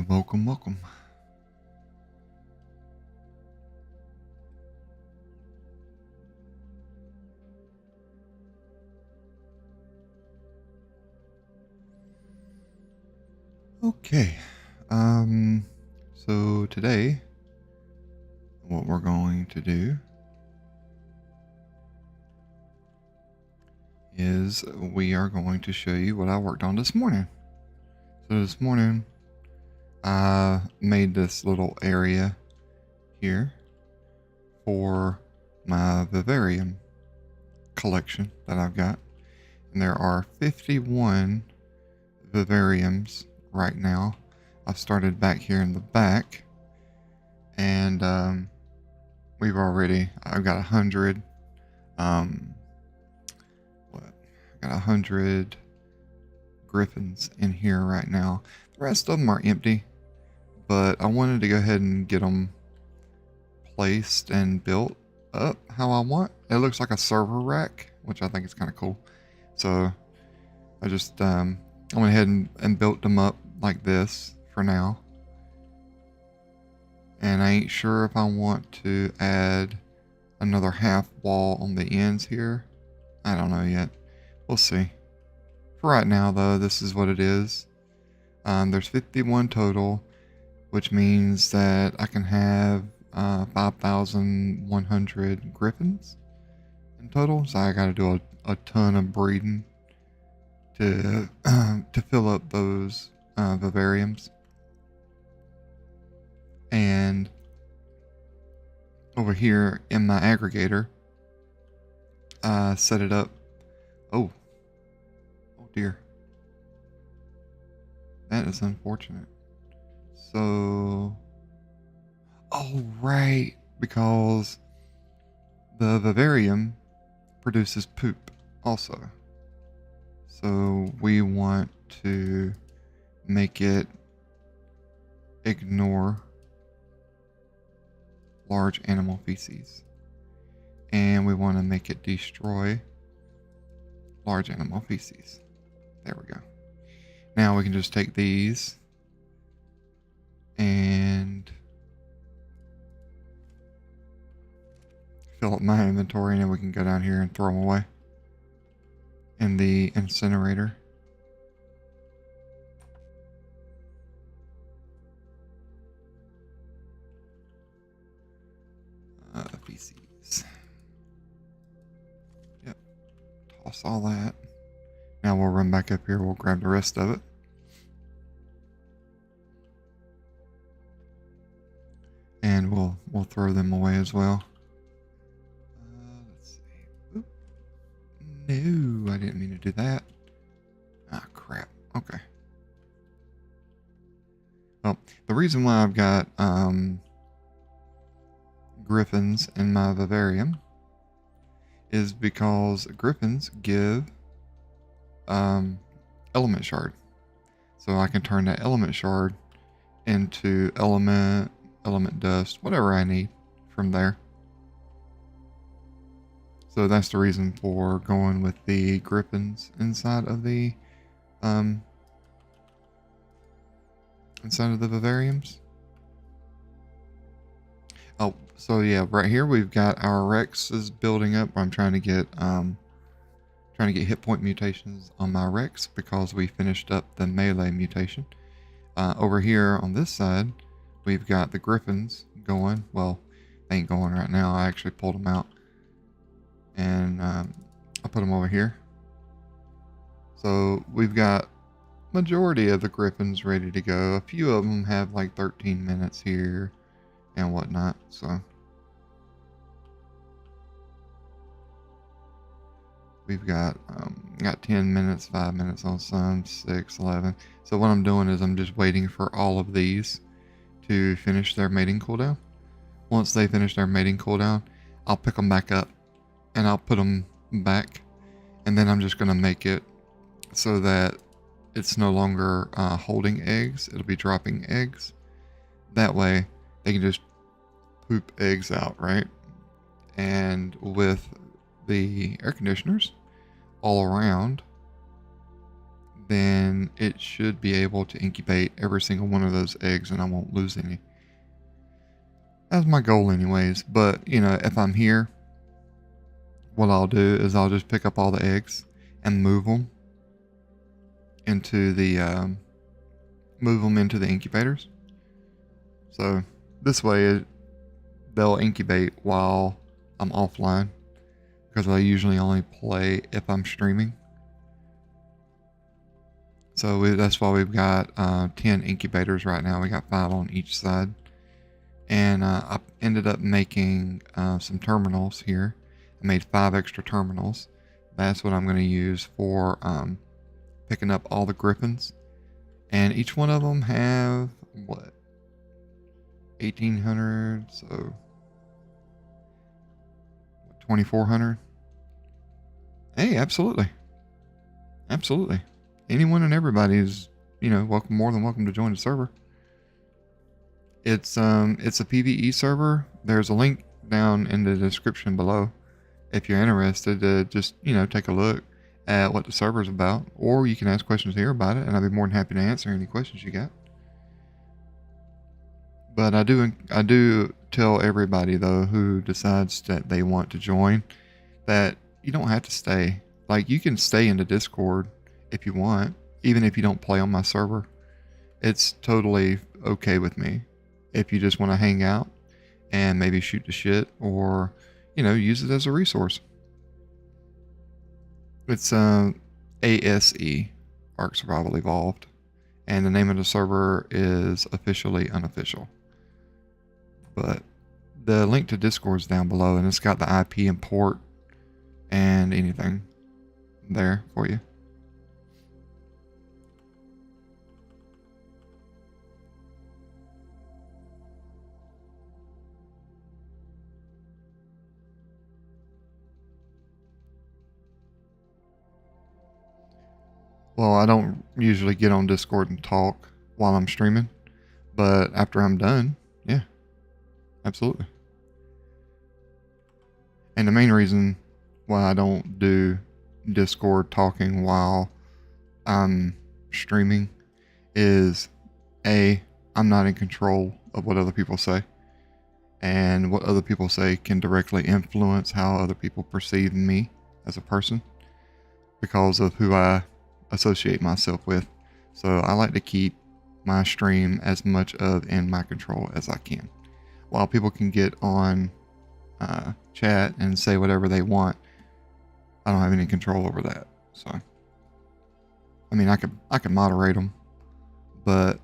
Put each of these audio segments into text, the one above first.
Welcome, welcome. Okay, so today, what we're going to do is we are going to show you what I worked on this morning. So this morning, I made this little area here for my vivarium collection that I've got. And there are 51 vivariums right now. I've started back here in the back, and I've got 100 I got 100 griffins in here right now. The rest of them are empty, but I wanted to go ahead and get them placed and built up how I want. It looks like a server rack, which I think is kind of cool. So I just I went ahead and built them up like this for now. And I ain't sure if I want to add another half wall on the ends here. I don't know yet. We'll see. For right now, though, this is what it is. There's 51 total, which means that I can have 5,100 griffins in total. So I got to do a ton of breeding to fill up those vivariums. And over here in my aggregator, I set it up. Oh dear. That is unfortunate. So, oh right, because the vivarium produces poop also. So we want to make it ignore large animal feces. And we want to make it destroy large animal feces. There we go. Now we can just take these and fill up my inventory, and then we can go down here and throw them away in the incinerator. Feces. Yep. Toss all that. Now we'll run back up here. We'll grab the rest of it. And we'll throw them away as well. Let's see. Oop. No, I didn't mean to do that. Ah, crap. Okay. Well, the reason why I've got griffins in my vivarium is because griffins give element shard. So I can turn that element shard into element dust, whatever I need from there. So that's the reason for going with the griffins inside of the vivariums. Oh, so yeah, right here we've got our Rexes building up. I'm trying to get hit point mutations on my Rex because we finished up the melee mutation. Over here on this side, we've got the griffins going. Well, they ain't going right now. I actually pulled them out, and I put them over here. So we've got majority of the griffins ready to go. A few of them have like 13 minutes here and whatnot. So we've got 10 minutes, 5 minutes on some, 6, 11. So what I'm doing is I'm just waiting for all of these to finish their mating cooldown. Once they finish their mating cooldown, I'll pick them back up and I'll put them back. And then I'm just going to make it so that it's no longer holding eggs. It'll be dropping eggs. That way they can just poop eggs out, right? And with the air conditioners all around then it should be able to incubate every single one of those eggs and I won't lose any. That's my goal anyways. But, you know, if I'm here, what I'll do is I'll just pick up all the eggs and move them into the incubators. So this way they'll incubate while I'm offline, because I usually only play if I'm streaming. So that's why we've got 10 incubators right now. We got 5 on each side. And I ended up making some terminals here. I made 5 extra terminals. That's what I'm going to use for picking up all the griffins. And each one of them have, what, 1,800, so 2,400. Hey, absolutely. Absolutely. Anyone and everybody is, you know, more than welcome to join the server. It's a PvE server. There's a link down in the description below if you're interested to just, you know, take a look at what the server's about, or you can ask questions here about it and I'll be more than happy to answer any questions you got. But I do tell everybody though who decides that they want to join that you don't have to stay. Like, you can stay in the Discord if you want, even if you don't play on my server. It's totally okay with me if you just want to hang out and maybe shoot the shit, or, you know, use it as a resource. It's ASE, Ark Survival Evolved, and the name of the server is officially unofficial. But the link to Discord is down below, and it's got the IP and port and anything there for you. Well, I don't usually get on Discord and talk while I'm streaming, but after I'm done, yeah, absolutely. And the main reason why I don't do Discord talking while I'm streaming is A, I'm not in control of what other people say, and what other people say can directly influence how other people perceive me as a person because of who I associate myself with. So I like to keep my stream as much of in my control as I can. While people can get on chat and say whatever they want, I don't have any control over that. So I mean, I could moderate them, but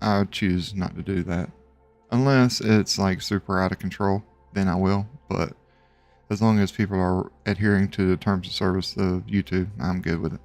I would choose not to do that unless it's like super out of control. Then I will. But as long as people are adhering to the terms of service of YouTube, I'm good with it.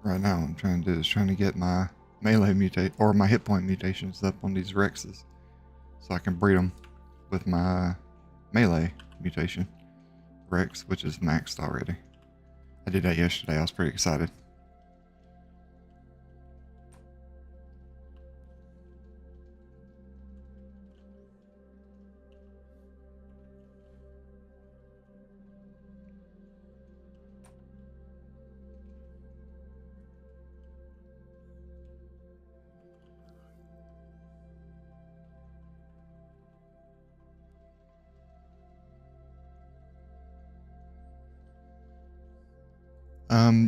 Right now, I'm trying to get my melee mutate or my hit point mutations up on these Rexes, so I can breed them with my melee mutation Rex, which is maxed already. I did that yesterday. I was pretty excited.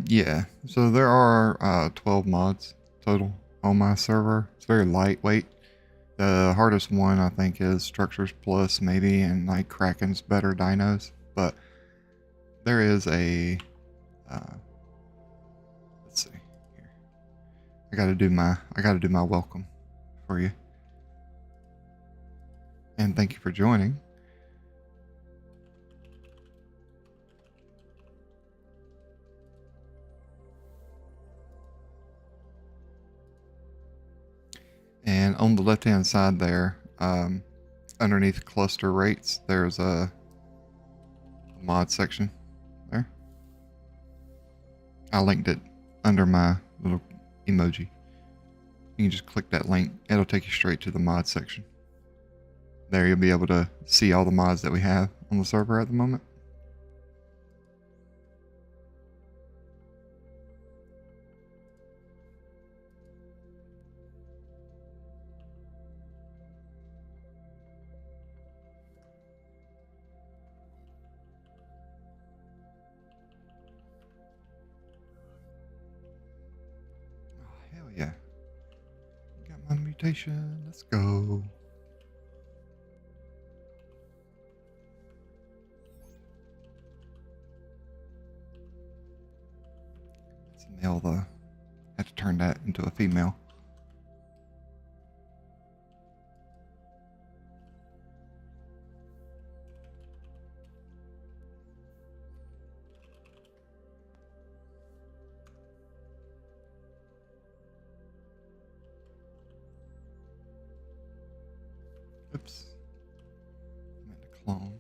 Yeah, so there are 12 mods total on my server. It's very lightweight. The hardest one I think is Structures Plus maybe, and like Kraken's Better Dinos, but there is a, let's see here. I gotta do my welcome for you. And thank you for joining. And on the left-hand side there, underneath cluster rates, there's a mod section there. I linked it under my little emoji. You can just click that link. It'll take you straight to the mod section. There you'll be able to see all the mods that we have on the server at the moment. Oh, hell yeah. Got my mutation. Let's go. It's a male though. I have to turn that into a female. Oops. I meant to clone.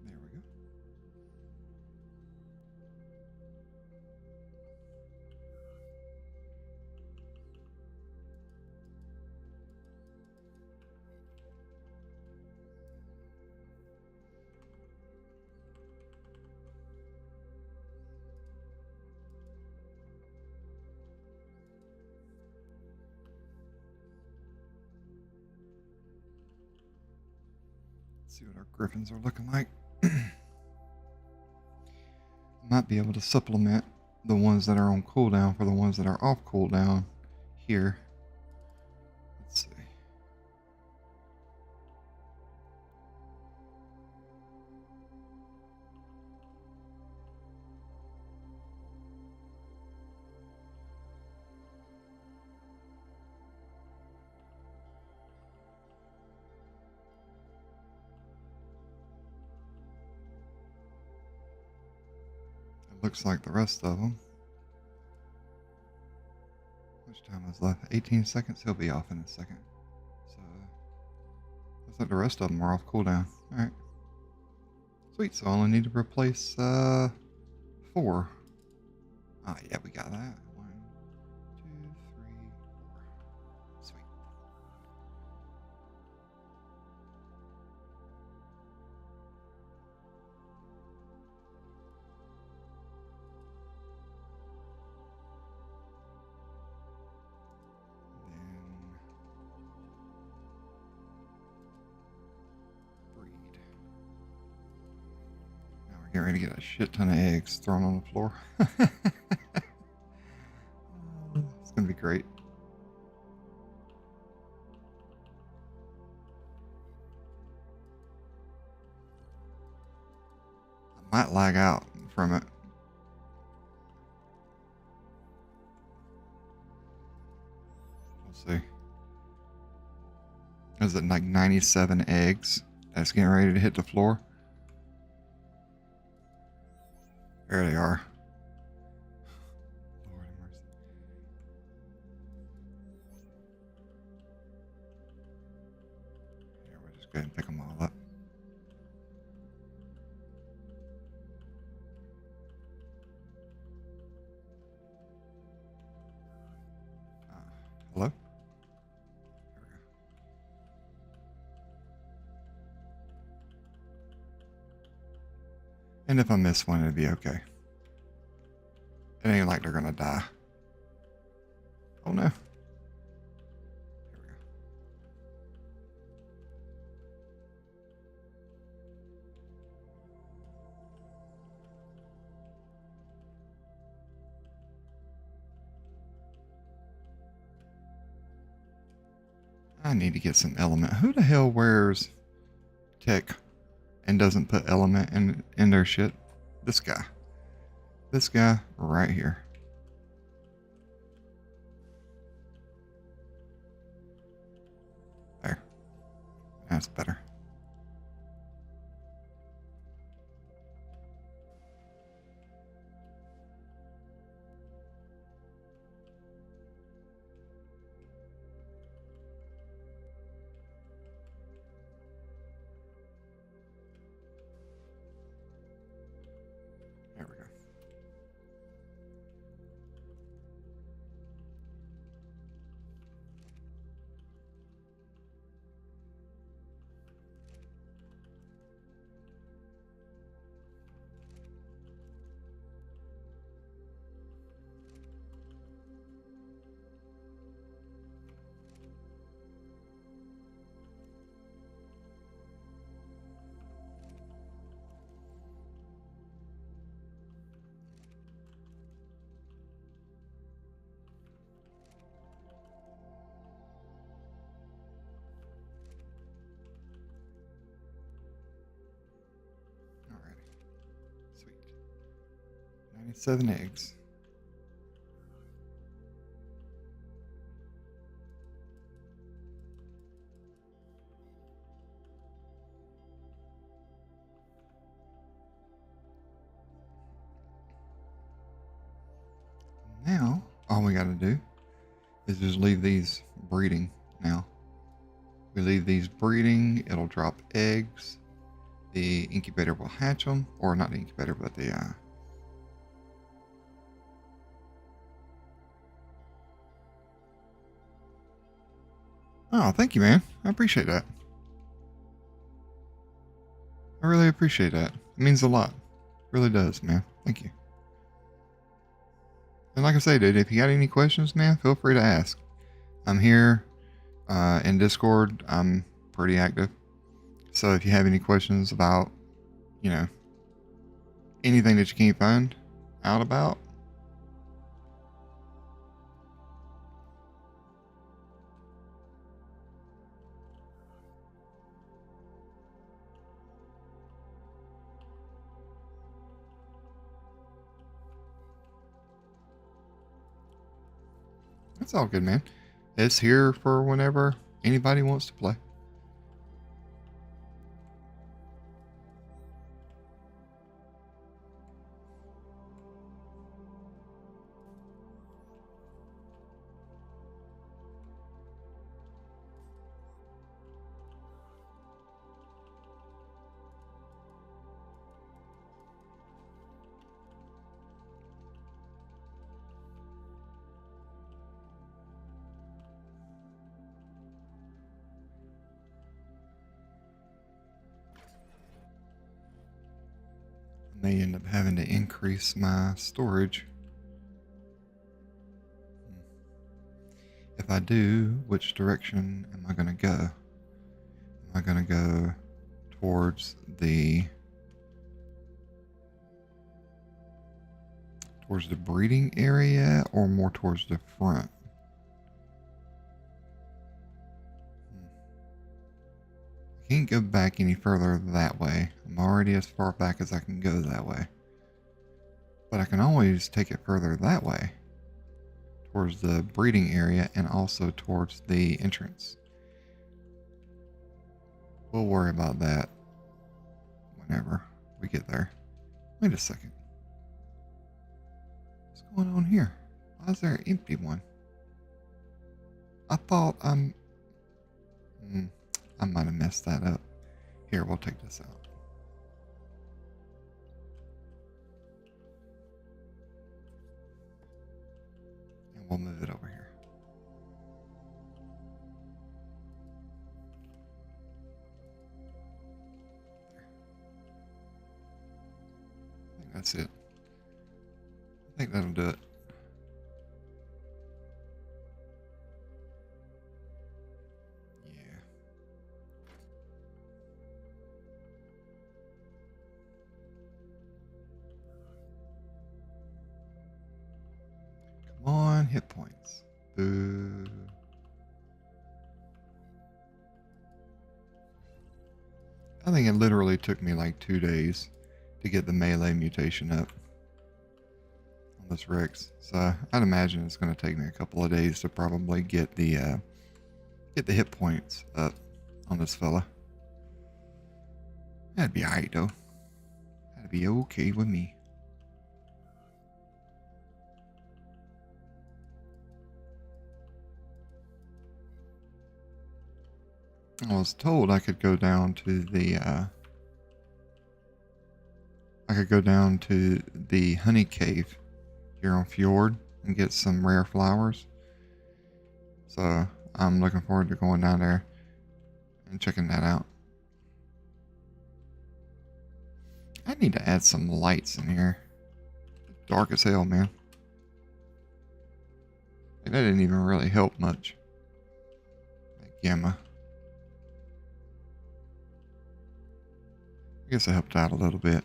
There we go. Let's see what our griffins are looking like. Might be able to supplement the ones that are on cooldown for the ones that are off cooldown here. Let's see. Looks like the rest of them. Which time is left? 18 seconds. He'll be off in a second. So looks like the rest of them are off cooldown. All right. Sweet. So I only need to replace 4. Ah, yeah, we got that. 1, 2, 3, 4. Sweet. Get ready to get a shit ton of eggs thrown on the floor. It's gonna be great. I might lag out from it. We'll see. Is it like 97 eggs that's getting ready to hit the floor? There they are. Lord have mercy. Here, we'll just go ahead and pick them all up. Hello? There we go. And if I miss one, it'll be okay. It ain't like they're gonna die. Oh no. I need to get some element. Who the hell wears tech and doesn't put element in their shit? This guy. This guy right here. There. That's better. There we go. Alrighty. Sweet. 97 eggs. Now, all we got to do is just leave these breeding now. We leave these breeding, it'll drop eggs. The incubator will hatch them, or not the incubator, but the Oh, thank you, man. I appreciate that. I really appreciate that. It means a lot. It really does, man. Thank you. And like I say, dude, if you got any questions, man, feel free to ask. I'm here in Discord. I'm pretty active. So if you have any questions about, you know, anything that you can't find out about, that's all good, man. It's here for whenever anybody wants to play. I may end up having to increase my storage. If I do, which direction am I going to go? Am I going to go towards the breeding area or more towards the front? I can't go back any further that way. I'm already as far back as I can go that way. But I can always take it further that way, towards the breeding area and also towards the entrance. We'll worry about that whenever we get there. Wait a second. What's going on here? Why is there an empty one? I thought I might have messed that up. Here, we'll take this out. And we'll move it over here. I think that's it. I think that'll do it. Come on, hit points. Boo. think it literally took me like 2 days to get the melee mutation up on this Rex. So I'd imagine it's going to take me a couple of days to probably get the hit points up on this fella. That'd be alright though. That'd be okay with me. I was told I could go down to the honey cave here on Fjord and get some rare flowers. So I'm looking forward to going down there and checking that out. I need to add some lights in here. Dark as hell, man. That didn't even really help much. That gamma. I guess it helped out a little bit.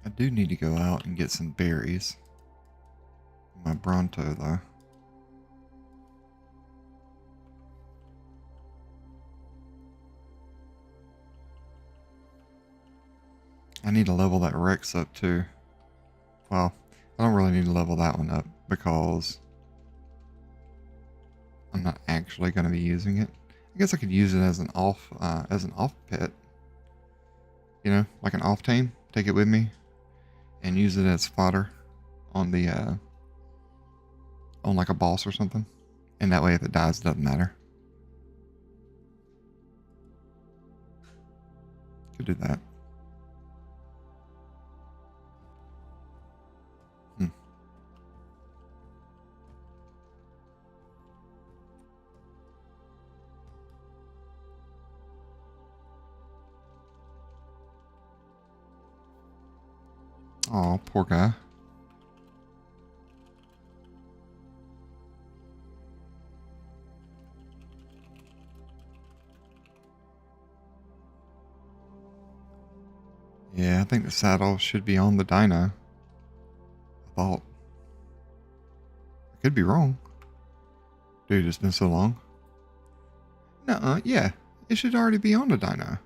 I do need to go out and get some berries. My Bronto, though. I need to level that Rex up, too. Well, I don't really need to level that one up because I'm not actually going to be using it. I guess I could use it as an off pet. You know, like an off tame. Take it with me and use it as fodder on the on like a boss or something. And that way if it dies, it doesn't matter. Could do that. Oh, poor guy. Yeah, I think the saddle should be on the dino. I thought. I could be wrong. Dude, it's been so long. Nuh-uh, yeah. It should already be on the dino.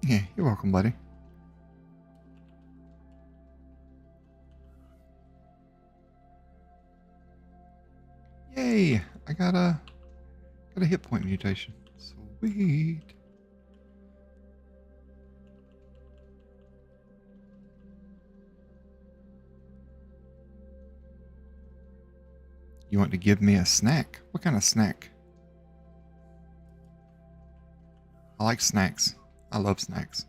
Yeah, you're welcome, buddy. Yay! I got a hit point mutation. Sweet. You want to give me a snack? What kind of snack? I like snacks. I love snacks.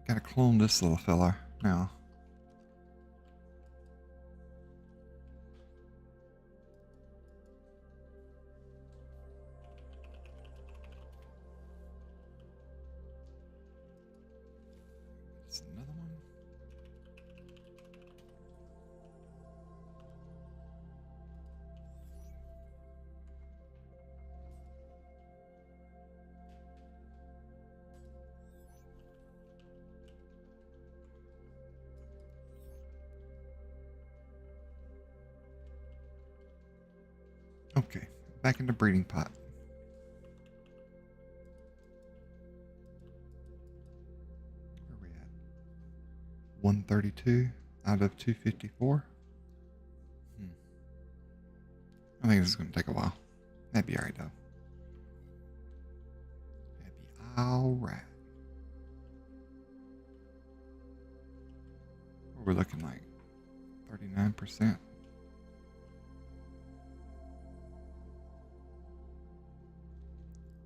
Gotta clone this little fella now. It's another one. Okay, back in the breeding pot. Where are we at? 132 out of 254. I think this is going to take a while. That'd be alright though. That'd be alright. We're looking like 39%.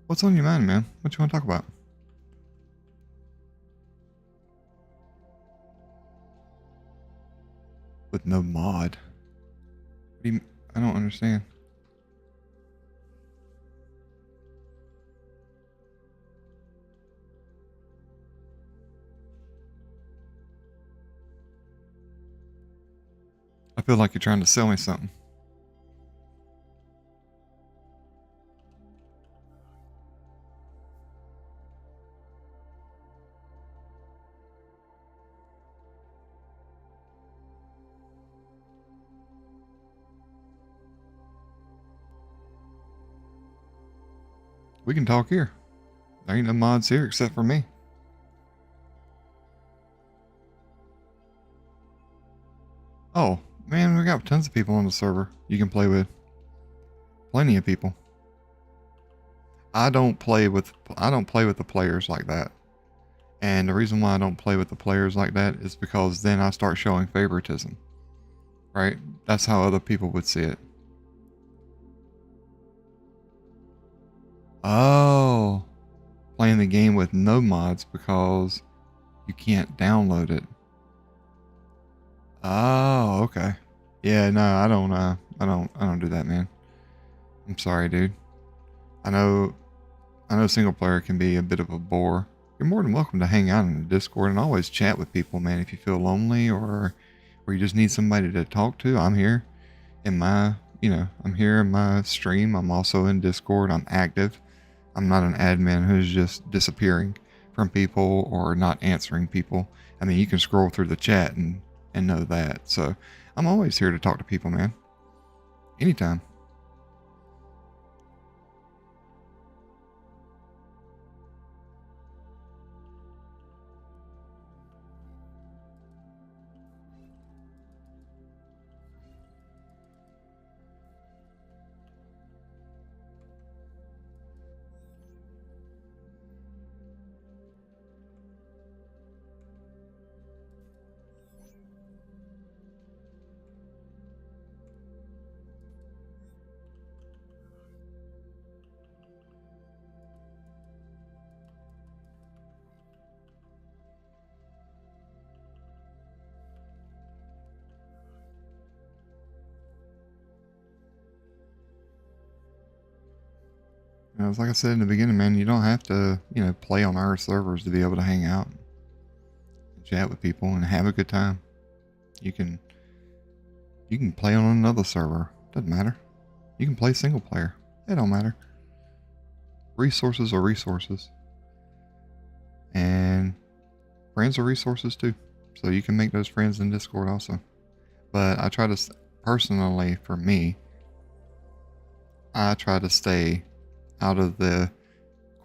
What's on your mind, man? What you want to talk about? With no mod. What do you, I don't understand. I feel like you're trying to sell me something. We can talk here. There ain't no mods here except for me. Oh, man, we got tons of people on the server you can play with. Plenty of people. I don't play with the players like that. And the reason why I don't play with the players like that is because then I start showing favoritism. Right? That's how other people would see it. Oh, playing the game with no mods because you can't download it. Oh, okay. Yeah, no, I don't do that, man. I'm sorry, dude. I know single player can be a bit of a bore. You're more than welcome to hang out in the Discord and always chat with people, man. If you feel lonely or you just need somebody to talk to, I'm here in my, I'm here in my stream. I'm also in Discord. I'm active. I'm not an admin who's just disappearing from people or not answering people. I mean, you can scroll through the chat and know that. So I'm always here to talk to people, man. Anytime. It's like I said in the beginning, man, you don't have to, play on our servers to be able to hang out and chat with people and have a good time. You can play on another server. Doesn't matter. You can play single player. It don't matter. Resources are resources. And friends are resources too. So you can make those friends in Discord also. But I try to, personally for me, I try to stay out of the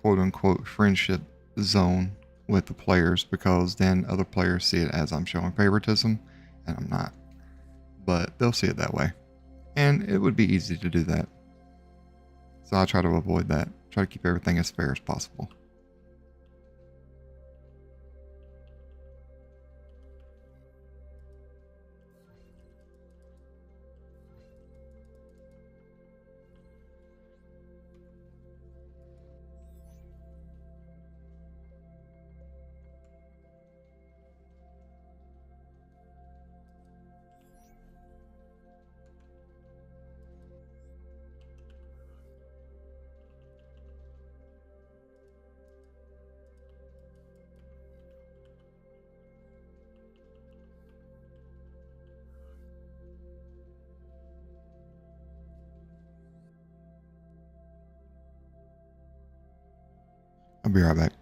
quote unquote friendship zone with the players because then other players see it as I'm showing favoritism and I'm not. But they'll see it that way. And it would be easy to do that. So I try to avoid that. Try to keep everything as fair as possible. I'll be right back.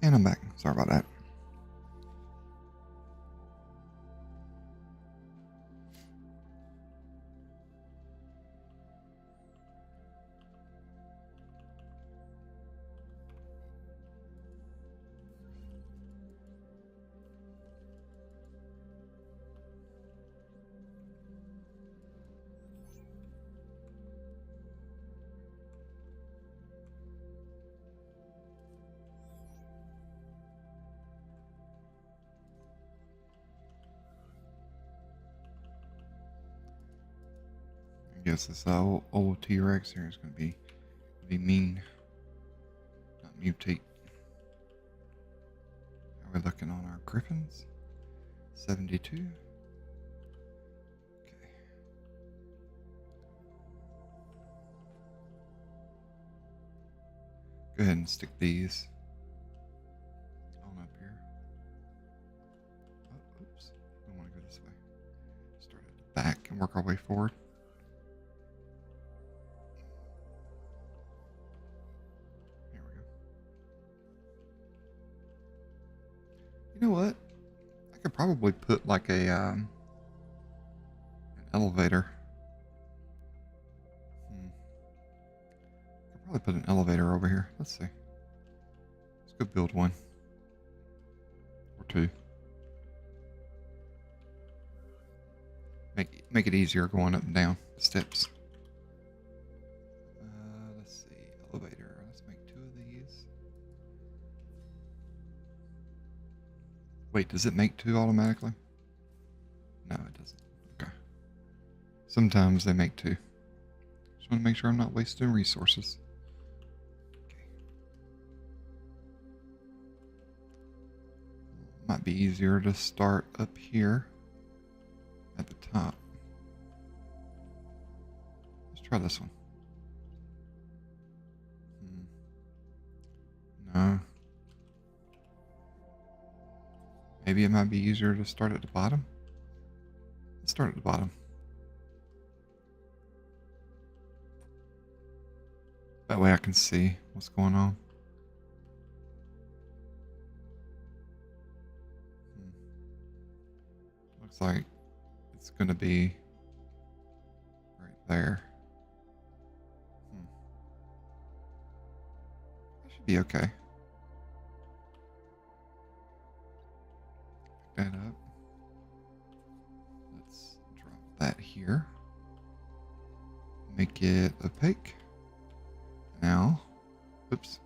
And I'm back. Sorry about that. I guess this old T-Rex here is going to be mean, not mutate. How are we looking on our Griffins? 72. Okay. Go ahead and stick these on up here. Oh, oops. I want to go this way. Start at the back and work our way forward. You know what? I could probably put like an elevator. I could probably put an elevator over here. Let's see. Let's go build one or two. Make it easier going up and down the steps. Let's see. Elevator. Let's make two of these. Wait, does it make two automatically? No, it doesn't. Okay. Sometimes they make two. Just want to make sure I'm not wasting resources. Okay. Might be easier to start up here at the top. Let's try this one. No. Maybe it might be easier to start at the bottom. Let's start at the bottom. That way I can see what's going on. Looks like it's going to be right there. That should be okay. Pick that up. Let's drop that here. Make it opaque. Now, oops.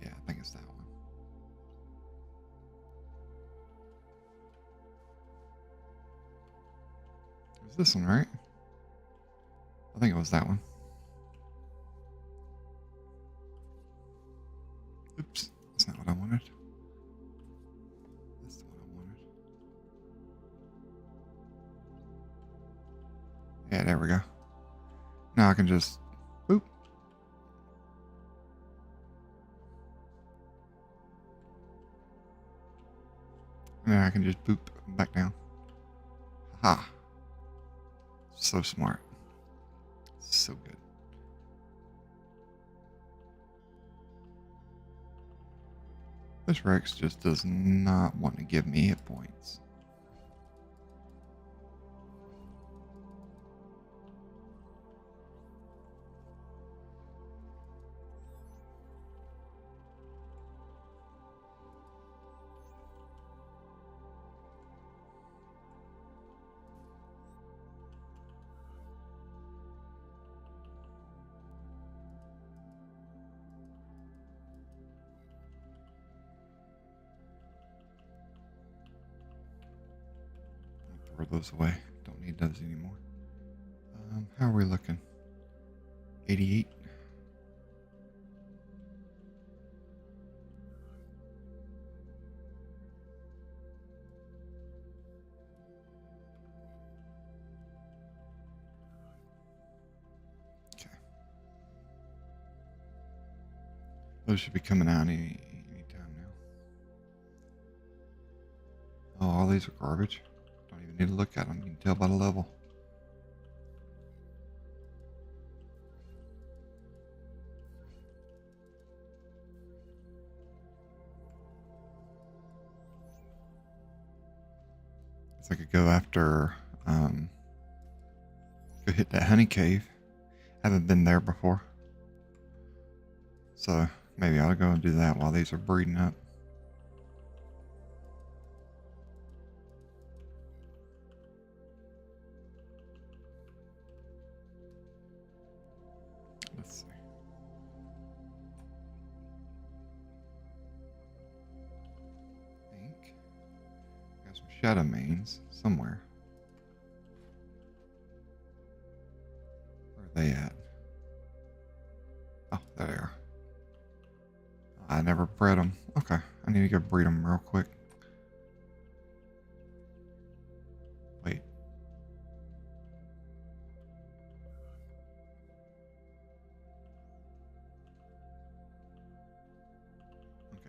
Yeah, I think it's that one. It was this one, right? I think it was that one. Oops, that's not what I wanted. That's the one I wanted. Yeah, there we go. Now I can just boop. And then I can just boop back down. Ha! So smart. So good. This Rex just does not want to give me hit points. Throw those away. Don't need those anymore. How are we looking? 88. Okay. Those should be coming out any time now. Oh, all these are garbage. Don't even need to look at them. You can tell by the level. I could go after, go hit that honey cave. Haven't been there before. So maybe I'll go and do that while these are breeding up. Let's see. I think got some shadow mains somewhere. Where are they at? Oh, there they are. I never bred them. Okay, I need to go breed them real quick. Wait.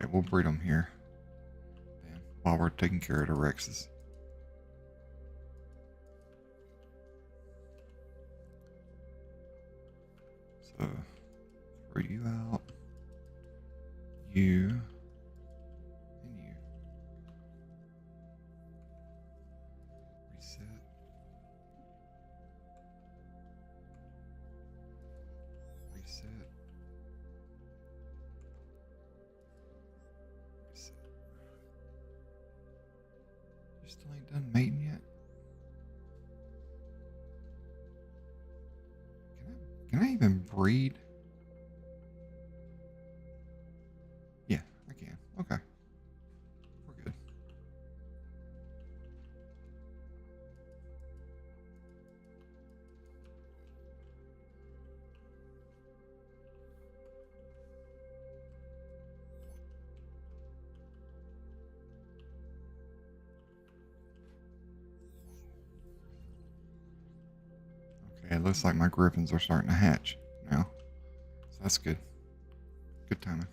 Okay, we'll breed them here. Then, while we're taking care of the Rexes. So, throw you out. You. And you. Reset. Reset. Reset. You still ain't done mating yet? Can I even breed? Yeah, I can. Okay. We're good. Okay, it looks like my griffins are starting to hatch now. So that's good. Good timing.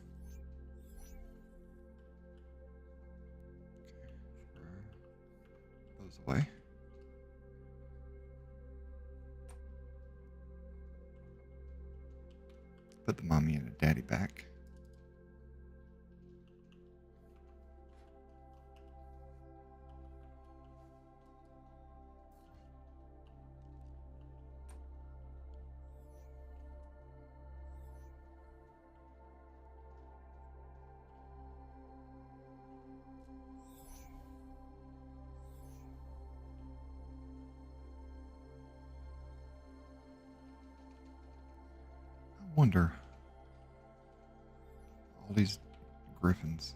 Throw those away. Put the mommy and the daddy back. I wonder, all these griffins.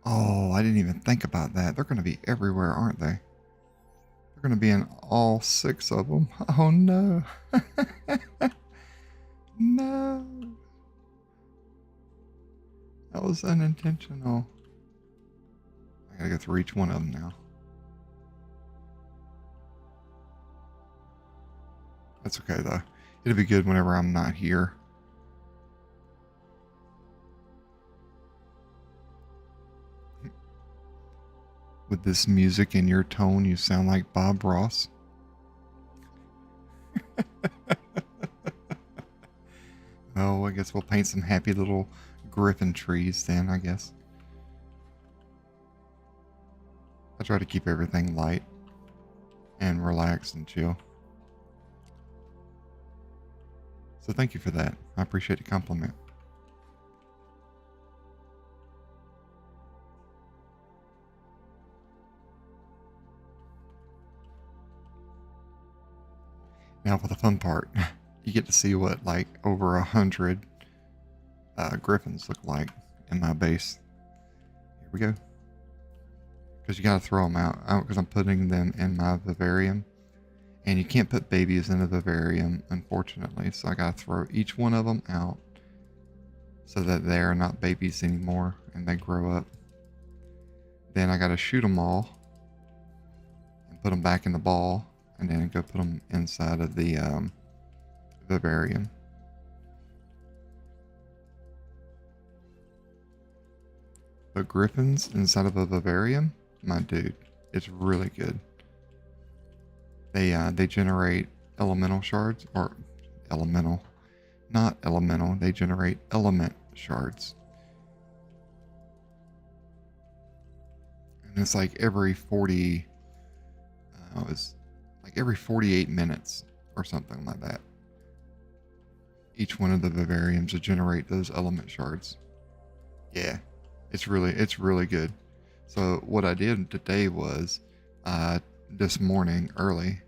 Oh, I didn't even think about that. They're going to be everywhere, aren't they? They're going to be in all 6 of them. Oh no. No. That was unintentional. I gotta go through each one of them now. That's okay though. It'll be good whenever I'm not here. With this music in your tone, you sound like Bob Ross. Oh, I guess we'll paint some happy little griffin trees then, I guess. I try to keep everything light and relaxed and chill. So thank you for that. I appreciate the compliment. Now for the fun part. You get to see what like over 100 griffins look like in my base. Here we go. Because you gotta throw them out because I'm putting them in my vivarium. And you can't put babies in the vivarium, unfortunately. So I gotta throw each one of them out so that they are not babies anymore and they grow up. Then I gotta shoot them all and put them back in the ball and then go put them inside of the vivarium. But griffins inside of a vivarium, my dude, it's really good. They generate elemental shards, or elemental, not elemental. They generate element shards. and it's like every 40, it's like every 48 minutes or something like that. Each one of the vivariums will generate those element shards. Yeah, it's really good. So what I did today was, this morning early,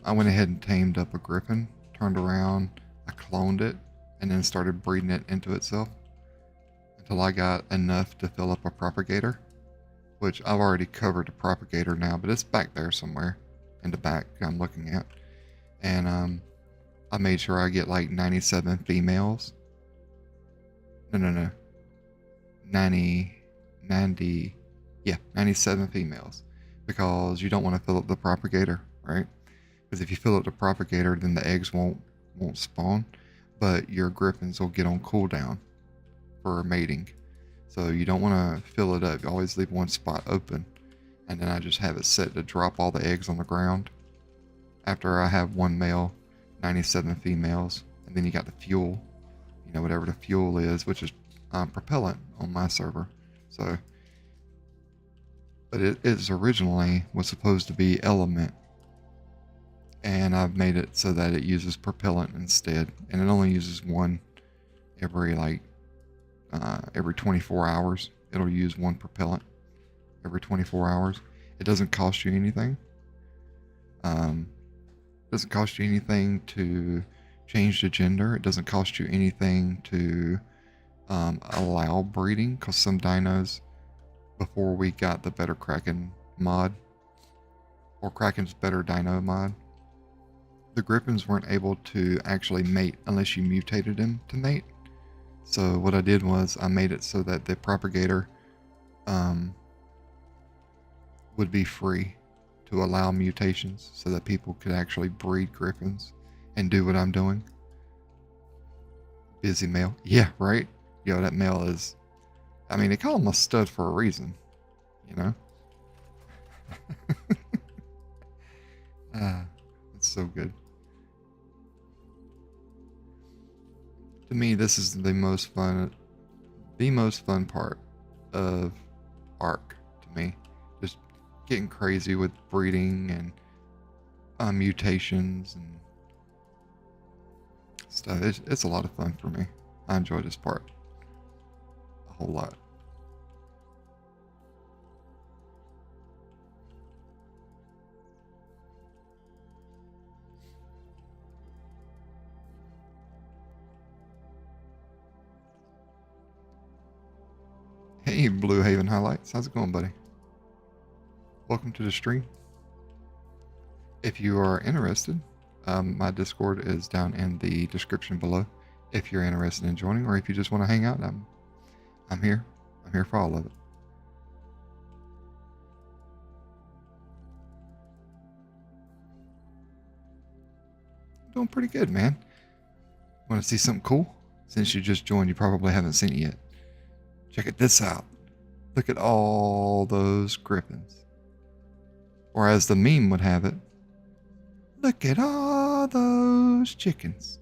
I went ahead and tamed up a griffin, turned around, I cloned it, and then started breeding it into itself until I got enough to fill up a propagator, which I've already covered the propagator now, but it's back there somewhere in the back I'm looking at. And I made sure I get like 97 females. No. 90, yeah, 97 females. Because you don't want to fill up the propagator, right? Because if you fill up the propagator, then the eggs won't spawn, but your griffins will get on cooldown for mating. So you don't want to fill it up. You always leave one spot open, and then I just have it set to drop all the eggs on the ground. After I have one male, 97 females, and then you got the fuel, whatever the fuel is, which is propellant on my server. So, but it originally was supposed to be element, and I've made it so that it uses propellant instead, and it only uses one every 24 hours. It'll use one propellant every 24 hours. It doesn't cost you anything. It doesn't cost you anything to change the gender. It doesn't cost you anything to allow breeding, because some dinos, before we got the Better Kraken mod, or Kraken's Better Dino mod, the griffins weren't able to actually mate unless you mutated them to mate. So what I did was I made it so that the propagator would be free to allow mutations, so that people could actually breed griffins and do what I'm doing. Busy male. Yeah, right? Yo, that male is... I mean, they call him a stud for a reason, It's so good. To me, this is the most fun part of Ark, to me. Just getting crazy with breeding and mutations and stuff. It's a lot of fun for me. I enjoy this part a whole lot. Hey, Blue Haven Highlights. How's it going, buddy? Welcome to the stream. If you are interested, my Discord is down in the description below. If you're interested in joining, or if you just want to hang out, I'm here. I'm here for all of it. Doing pretty good, man. Want to see something cool? Since you just joined, you probably haven't seen it yet. Check this out. Look at all those griffins. Or as the meme would have it, look at all those chickens.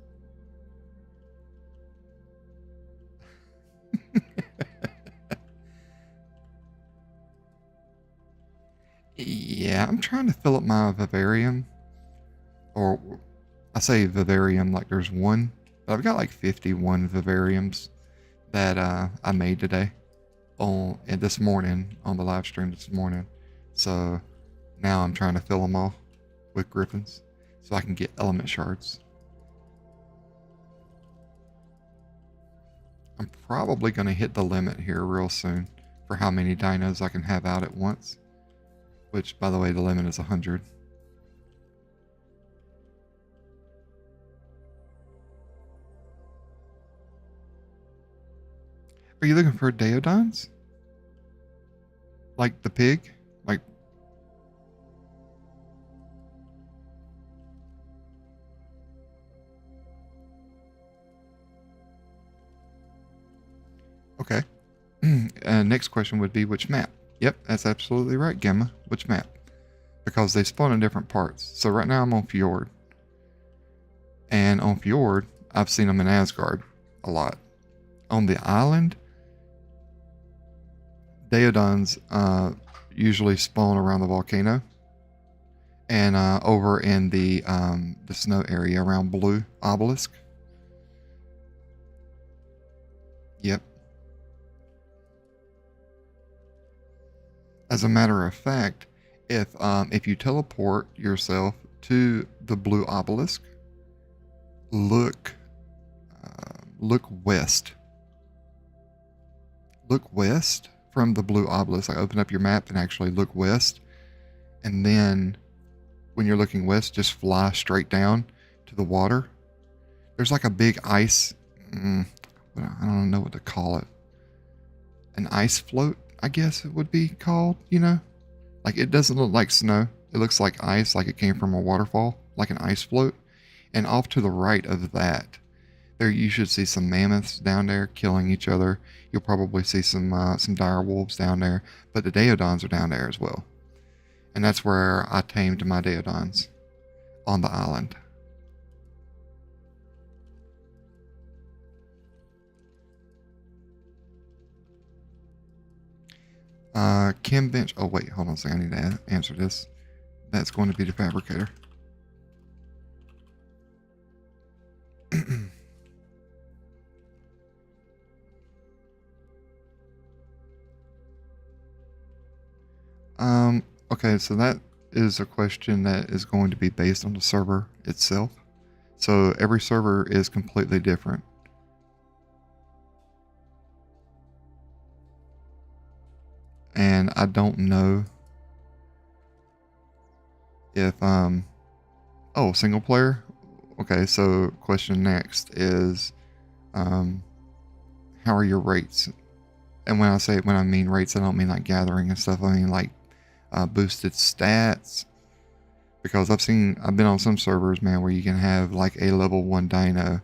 Yeah, I'm trying to fill up my vivarium. Or I say vivarium like there's one, but I've got like 51 vivariums that I made today this morning on the live stream this morning. So now I'm trying to fill them all with griffins so I can get element shards. I'm probably going to hit the limit here real soon for how many dinos I can have out at once, which, by the way, the limit is 100. Are you looking for Deodons? Like the pig? Like... Okay. Next question would be which map? Yep, that's absolutely right, Gamma. Which map? Because they spawn in different parts. So right now I'm on Fjord. And on Fjord, I've seen them in Asgard a lot. On the island, Daodons usually spawn around the volcano and over in the snow area around Blue Obelisk. Yep. As a matter of fact, if you teleport yourself to the Blue Obelisk, look west. Look west from the Blue Obelisk. Like, open up your map and actually look west, and then when you're looking west, just fly straight down to the water. There's like a big ice. I don't know what to call it. An ice float, I guess it would be called. Like, it doesn't look like snow. It looks like ice, like it came from a waterfall, like an ice float. And off to the right of that, there you should see some mammoths down there killing each other. You'll probably see some dire wolves down there, but the Daodons are down there as well. And that's where I tamed my Daodons, on the island. Kim Bench. Oh wait, hold on a second. I need to answer this. That's going to be the fabricator. Okay, so that is a question that is going to be based on the server itself. So every server is completely different. And I don't know if single player. Okay, so question next is how are your rates? And when I mean rates, I don't mean like gathering and stuff. I mean like boosted stats, because I've been on some servers, man, where you can have like a level 1 dino,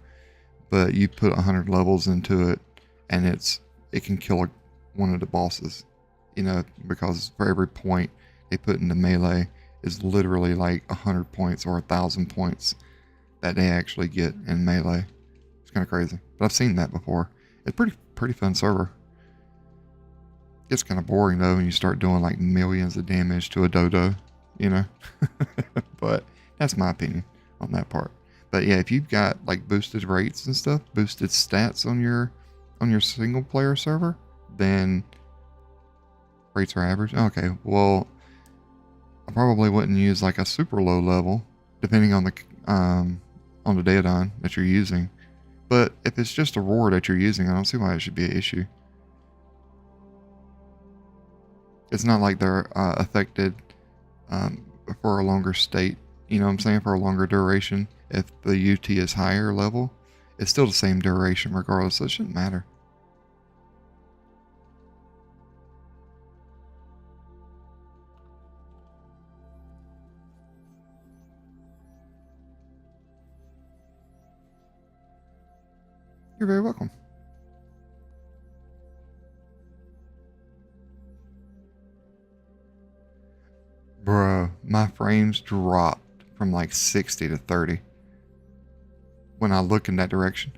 but you put 100 levels into it and it can kill one of the bosses, because for every point they put into melee is literally like 100 points or 1,000 points that they actually get in melee. It's kind of crazy, but I've seen that before. It's pretty fun server. Gets kind of boring though when you start doing like millions of damage to a dodo, but that's my opinion on that part. But yeah, if you've got like boosted rates and stuff, boosted stats on your single player server, then rates are average. Okay, well, I probably wouldn't use like a super low level, depending on the Daodon that you're using. But if it's just a roar that you're using, I don't see why it should be an issue. It's not like they're affected for a longer state, you know what I'm saying, for a longer duration. If the UT is higher level, it's still the same duration regardless, so it shouldn't matter. You're very welcome. Bro, my frames dropped from like 60 to 30 when I look in that direction.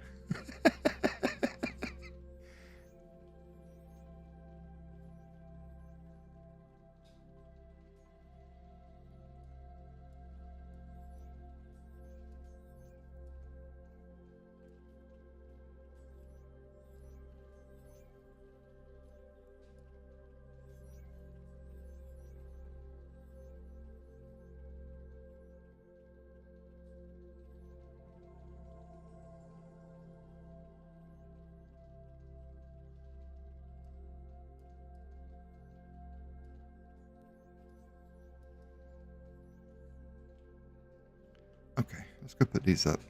Okay, let's go put these up.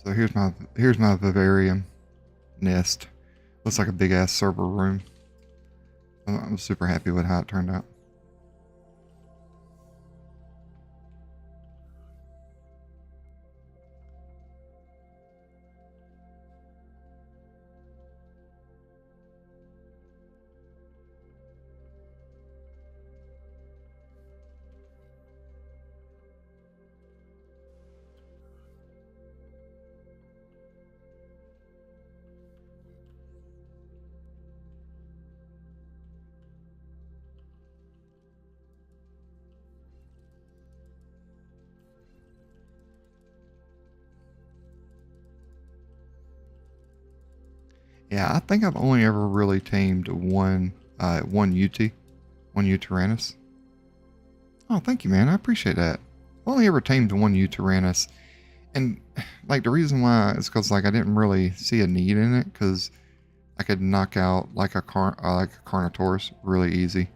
So here's my vivarium nest. Looks like a big ass server room. I'm super happy with how it turned out. Yeah, I think I've only ever really tamed one UT, one U Tyrannus. Oh, thank you, man. I appreciate that. I've only ever tamed one U Tyrannus, and like the reason why is because like I didn't really see a need in it because I could knock out like like a Carnotaurus really easy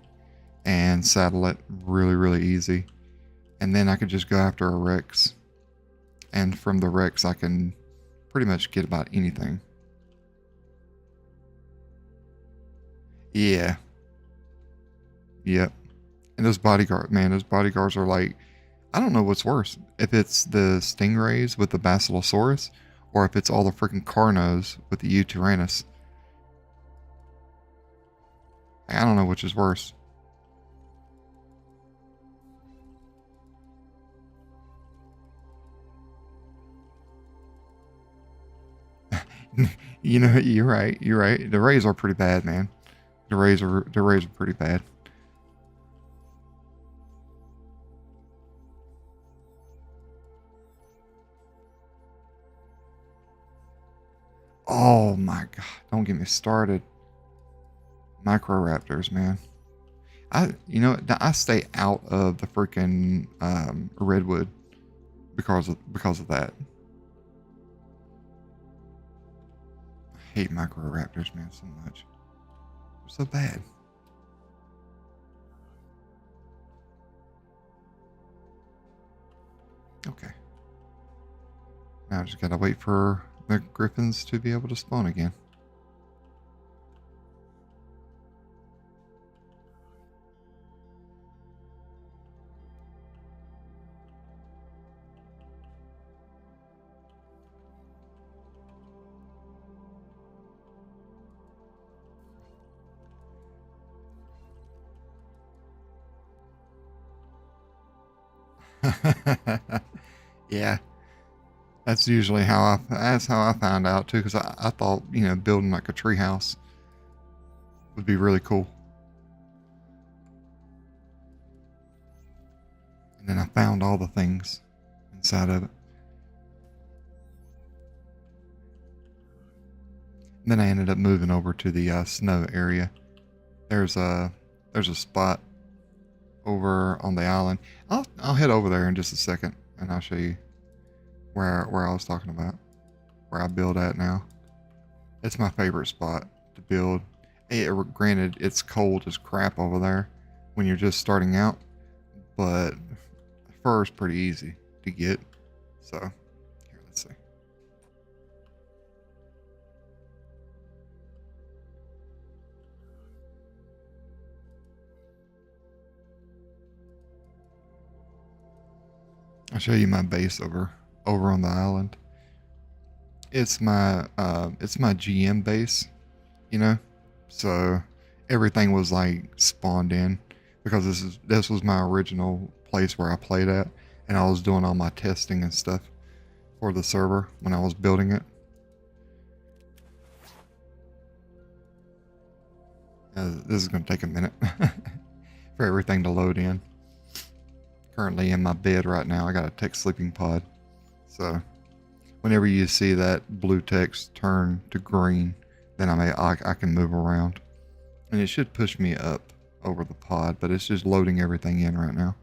and saddle it really easy, and then I could just go after a Rex, and from the Rex I can pretty much get about anything. Yeah, yep. And those bodyguards, man, those bodyguards are like, I don't know what's worse. If it's the Stingrays with the Basilosaurus, or if it's all the freaking Carnos with the U Tyrannus. I don't know which is worse. You know, you're right. You're right. The Rays are pretty bad, man. The Rays are pretty bad. Oh my god! Don't get me started. Microraptors, man. I stay out of the freaking redwood because of that. I hate microraptors, man, so much. They're so bad. Okay. Now I just gotta wait for the griffins to be able to spawn again. Yeah, that's how I found out too, because I thought building like a tree house would be really cool, and then I found all the things inside of it. And then I ended up moving over to the snow area. There's a there's a spot over on the island. I'll head over there in just a second, and I'll show you where I was talking about, where I build at now. It's my favorite spot to build. Granted, it's cold as crap over there when you're just starting out, but fur is pretty easy to get. So, here, let's see. I'll show you my base over on the island. It's my GM base, you know. So everything was like spawned in because this was my original place where I played at, and I was doing all my testing and stuff for the server when I was building it. This is going to take a minute for everything to load in. Currently in my bed right now. I got a tech sleeping pod. So whenever you see that blue text turn to green, then I can move around. And it should push me up over the pod, but it's just loading everything in right now.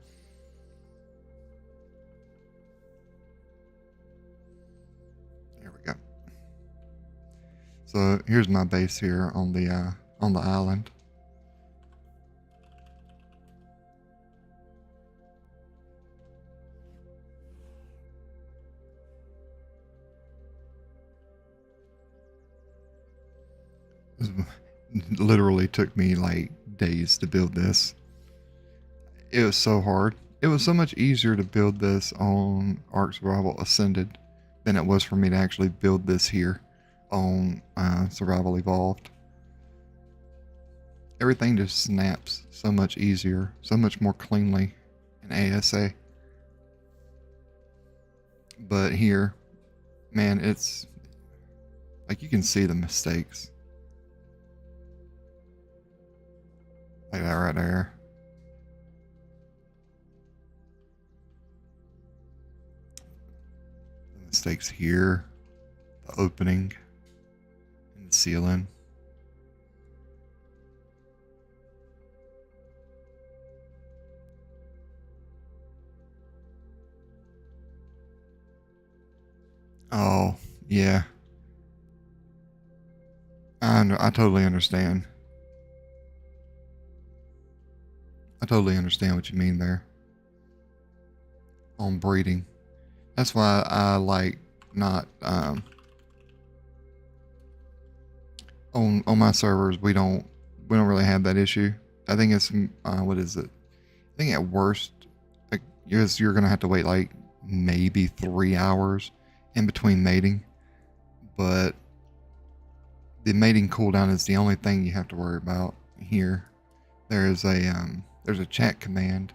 There we go. So here's my base here on the island. Literally took me like days to build this. It was so hard. It was so much easier to build this on Ark Survival Ascended than it was for me to actually build this here on Survival Evolved. Everything just snaps so much easier, so much more cleanly in ASA. But here, man, it's like you can see the mistakes. Like that right there. The mistakes here, the opening, and the ceiling. Oh, yeah. I totally understand. I totally understand what you mean there. On breeding. That's why I like not on my servers we don't really have that issue. I think it's what is it? I think at worst like you're gonna have to wait like maybe 3 hours in between mating, but the mating cooldown is the only thing you have to worry about here. There's a chat command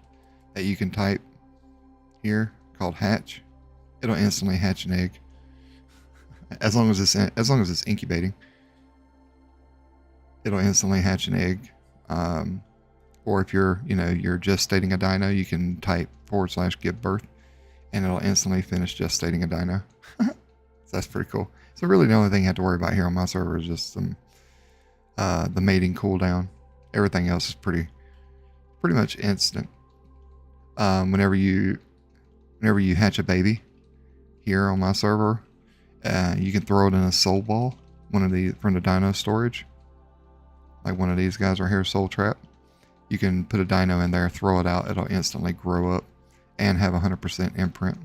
that you can type here called hatch. It'll instantly hatch an egg as long as it's incubating. It'll instantly hatch an egg. Or if you're gestating a dino, you can type /give birth, and it'll instantly finish gestating a dino. So that's pretty cool. So really, the only thing you have to worry about here on my server is just the mating cooldown. Everything else is pretty much instant. Whenever you hatch a baby here on my server, you can throw it in a soul ball, from the dino storage, like one of these guys right here, soul trap. You can put a dino in there, throw it out, it'll instantly grow up and have 100% imprint.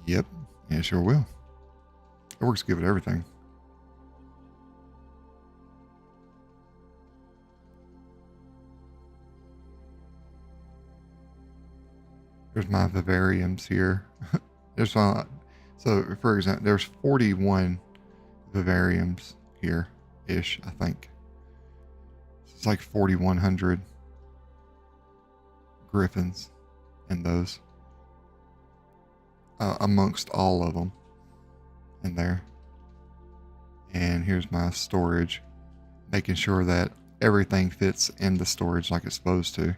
Yep, it sure will. It works good with everything. There's my vivariums here. So for example, there's 41 vivariums here ish, I think. It's like 4,100 griffins in those, amongst all of them in there. And here's my storage, making sure that everything fits in the storage like it's supposed to.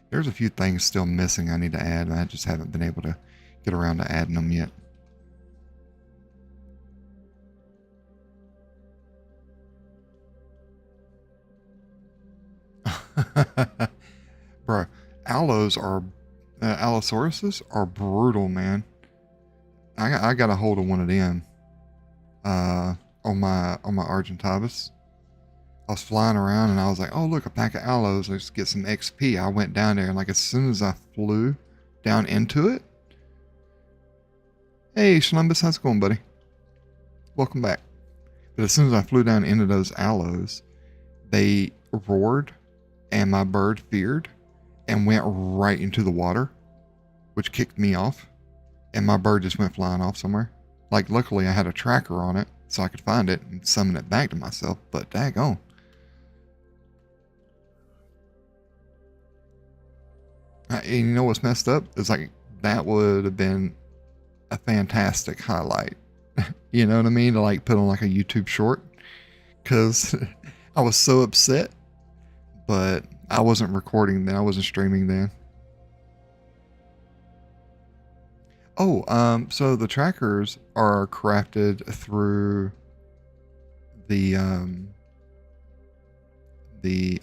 There's a few things still missing I need to add, and I just haven't been able to get around to adding them yet. Bro, Allosauruses are brutal, man. I got a hold of one of them on my Argentavis. I was flying around and I was like, oh look, a pack of allos, let's get some XP. I went down there and like as soon as I flew down into it, hey Shlumbus, how's it going, buddy? Welcome back. But as soon as I flew down into those allos, they roared and my bird feared and went right into the water, which kicked me off, and my bird just went flying off somewhere. Like luckily I had a tracker on it so I could find it and summon it back to myself, but daggone. And you know what's messed up? It's like that would have been a fantastic highlight. You know what I mean? To like put on like a YouTube short, because I was so upset, but I wasn't recording then. I wasn't streaming then. Oh, so the trackers are crafted through the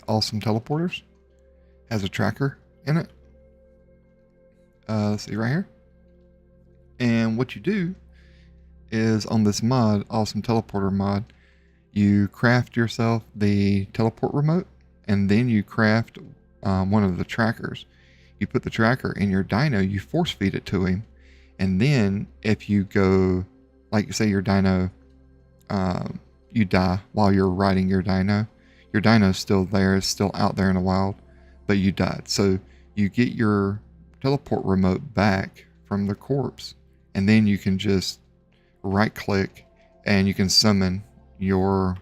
awesome teleporters. Has a tracker in it. Let's see right here. And what you do is on this mod, awesome teleporter mod, you craft yourself the teleport remote, and then you craft one of the trackers. You put the tracker in your dino, you force feed it to him, and then if you go, like say your dino, you die while you're riding your dino's still there, it's still out there in the wild, but you died. So you get your teleport remote back from the corpse, and then you can just right click and you can summon your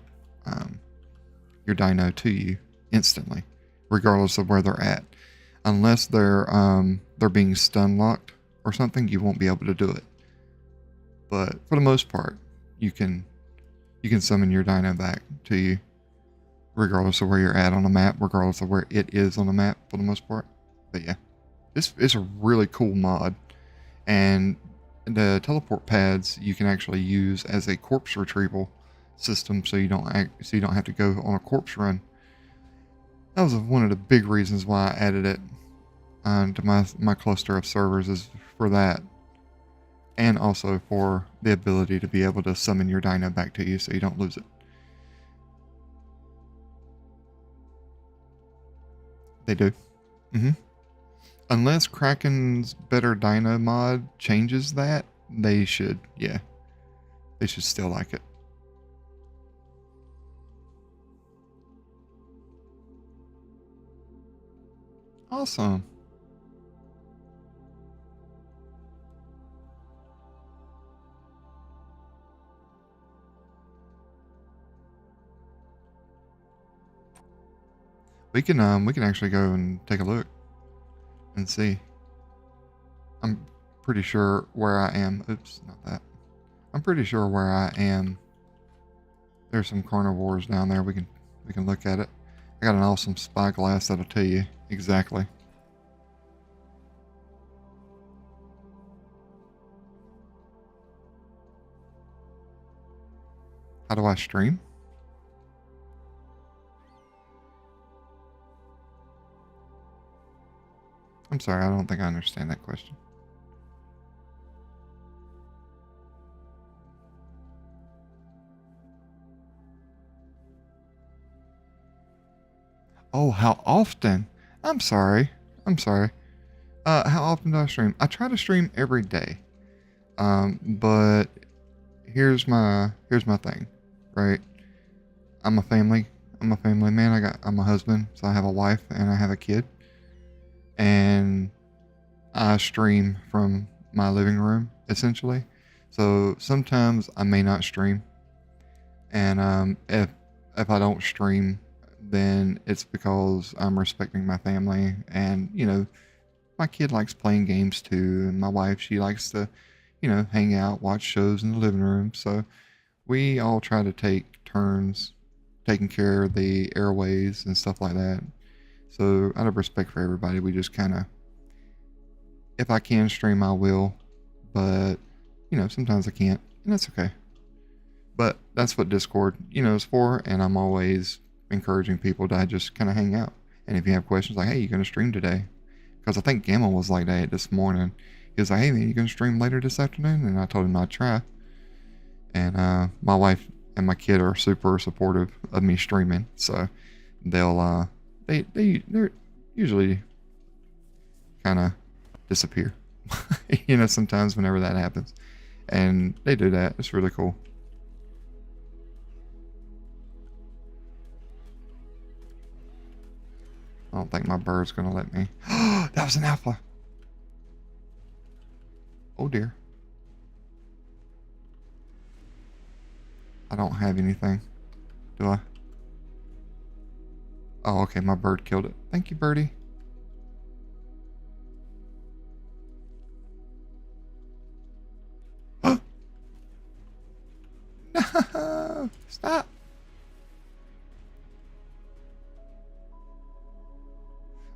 dino to you instantly, regardless of where they're at. Unless they're being stun locked or something, you won't be able to do it. But for the most part, you can summon your dino back to you, regardless of where you're at on the map, regardless of where it is on the map for the most part. But yeah, it's a really cool mod, and the teleport pads you can actually use as a corpse retrieval system, so you don't have to go on a corpse run. That was one of the big reasons why I added it to my cluster of servers, is for that, and also for the ability to be able to summon your dino back to you so you don't lose it. They do. Unless Kraken's Better Dino mod changes that, they should, yeah. They should still like it. Awesome. We can actually go and take a look and see. I'm pretty sure where I am. Oops, not that. I'm pretty sure where I am. There's some carnivores down there. We can look at it. I got an awesome spyglass that'll tell you exactly. How do I stream? I'm sorry, I don't think I understand that question. Oh, how often? I'm sorry. How often do I stream? I try to stream every day. But here's my thing, right? I'm a family man. I'm a husband, so I have a wife and I have a kid. And I stream from my living room, essentially. So sometimes I may not stream. And if I don't stream, then it's because I'm respecting my family. And, you know, my kid likes playing games too. And my wife, she likes to, you know, hang out, watch shows in the living room. So we all try to take turns taking care of the airways and stuff like that. So out of respect for everybody, we just kind of, if I can stream, I will. But, you know, sometimes I can't, and that's okay. But that's what Discord, you know, is for. And I'm always encouraging people to just kind of hang out. And if you have questions like, hey, you going to stream today? Because I think Gamma was like that this morning. He was like, hey, man, you going to stream later this afternoon? And I told him I'd try. And my wife and my kid are super supportive of me streaming. So they'll, they're usually kind of disappear, you know, sometimes whenever that happens. And they do that. It's really cool. I don't think my bird's going to let me. That was an alpha. Oh, dear. I don't have anything, do I? Oh, okay, my bird killed it. Thank you, birdie. No! Stop!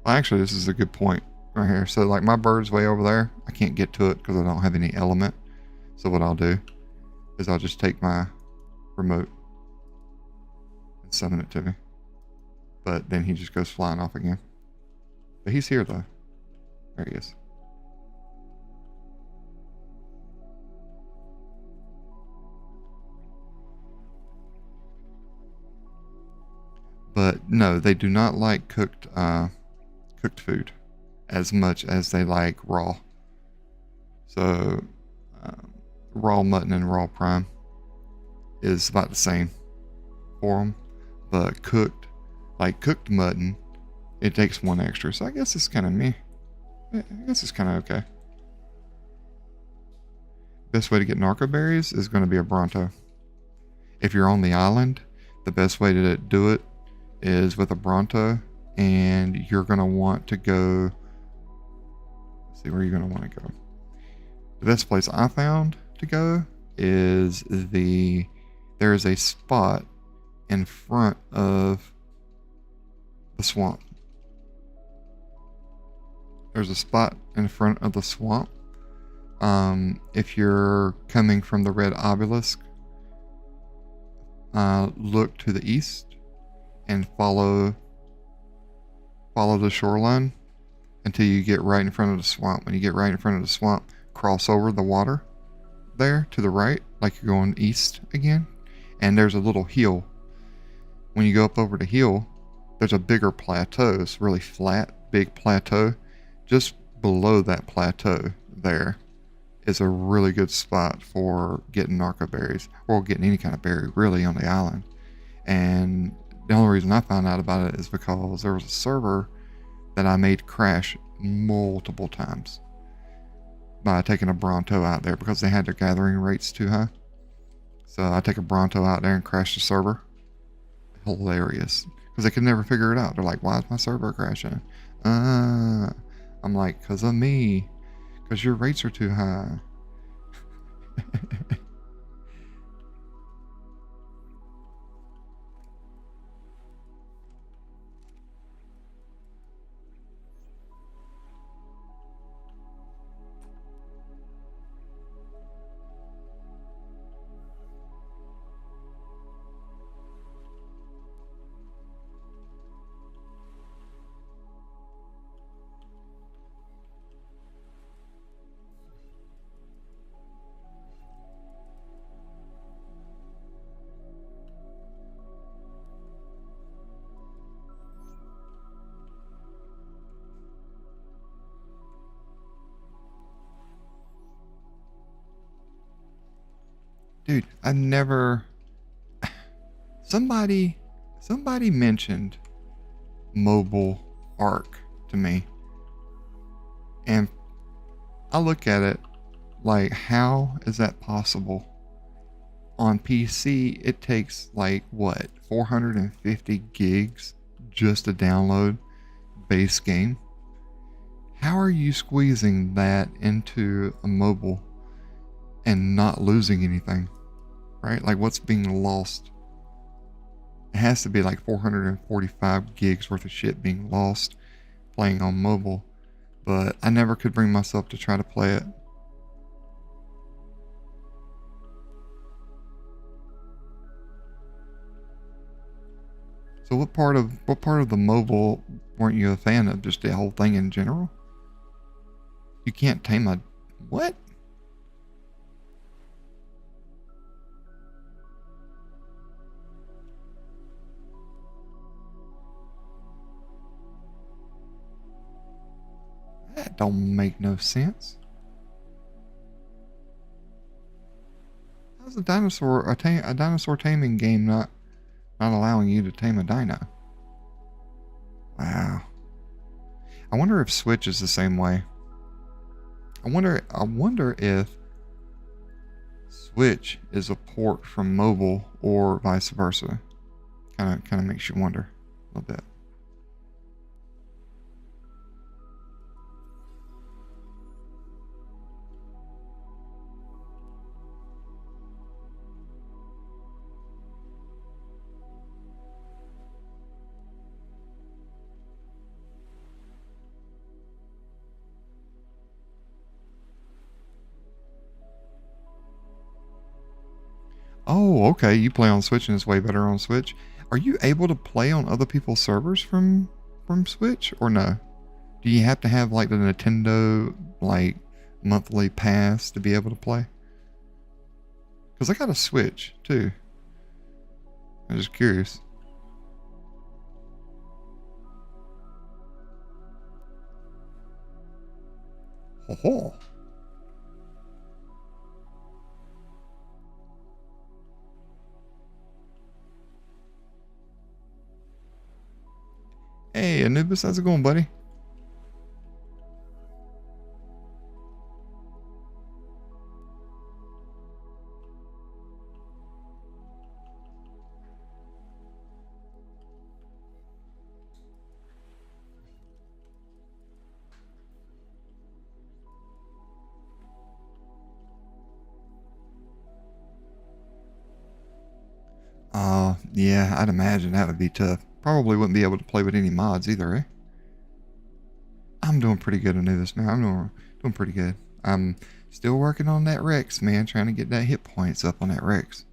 Well, actually, this is a good point right here. So, like, my bird's way over there. I can't get to it because I don't have any element. So what I'll do is I'll just take my remote and summon it to me. But then he just goes flying off again. But he's here, though. There he is. But no, they do not like cooked food as much as they like raw. So raw mutton and raw prime is about the same for them. But cooked mutton, it takes one extra. So I guess it's kind of me. I guess it's kind of okay. Best way to get narco berries is going to be a Bronto. If you're on the island, the best way to do it is with a Bronto, and you're going to want to go. Let's see where you're going to want to go. The best place I found to go is there is a spot in front of the swamp. There's a spot in front of the swamp if you're coming from the red obelisk, look to the east and follow the shoreline until you get right in front of the swamp. When you get right in front of the swamp, cross over the water there to the right, like you're going east again, and there's a little hill. When you go up over the hill, there's a bigger plateau. It's really flat, big plateau. Just below that plateau there is a really good spot for getting narco berries, or getting any kind of berry really on the island. And the only reason I found out about it is because there was a server that I made crash multiple times by taking a Bronto out there because they had their gathering rates too high. So I take a Bronto out there and crash the server. Hilarious. Because they could never figure it out. They're like, why is my server crashing? I'm like, because of me. Because your rates are too high. Dude, I never... Somebody mentioned mobile Arc to me. And I look at it like, how is that possible? On PC, it takes like, what, 450 gigs just to download base game? How are you squeezing that into a mobile and not losing anything, right? Like, what's being lost? It has to be like 445 gigs worth of shit being lost playing on mobile, but I never could bring myself to try to play it. So what part of the mobile weren't you a fan of? Just the whole thing in general? You can't tame a... What? That don't make no sense. How's a dinosaur taming game not allowing you to tame a dino? Wow. I wonder if Switch is the same way. I wonder if Switch is a port from mobile or vice versa. Kind of makes you wonder a little bit. Oh, okay. You play on Switch and it's way better on Switch. Are you able to play on other people's servers from Switch or no? Do you have to have like the Nintendo like monthly pass to be able to play? Because I got a Switch too. I'm just curious. Ho ho. Hey, Anubis, how's it going, buddy? Yeah, I'd imagine that would be tough. Probably wouldn't be able to play with any mods either, eh? I'm doing pretty good, Anubis, man. I'm doing pretty good. I'm still working on that Rex, man, trying to get that hit points up on that Rex.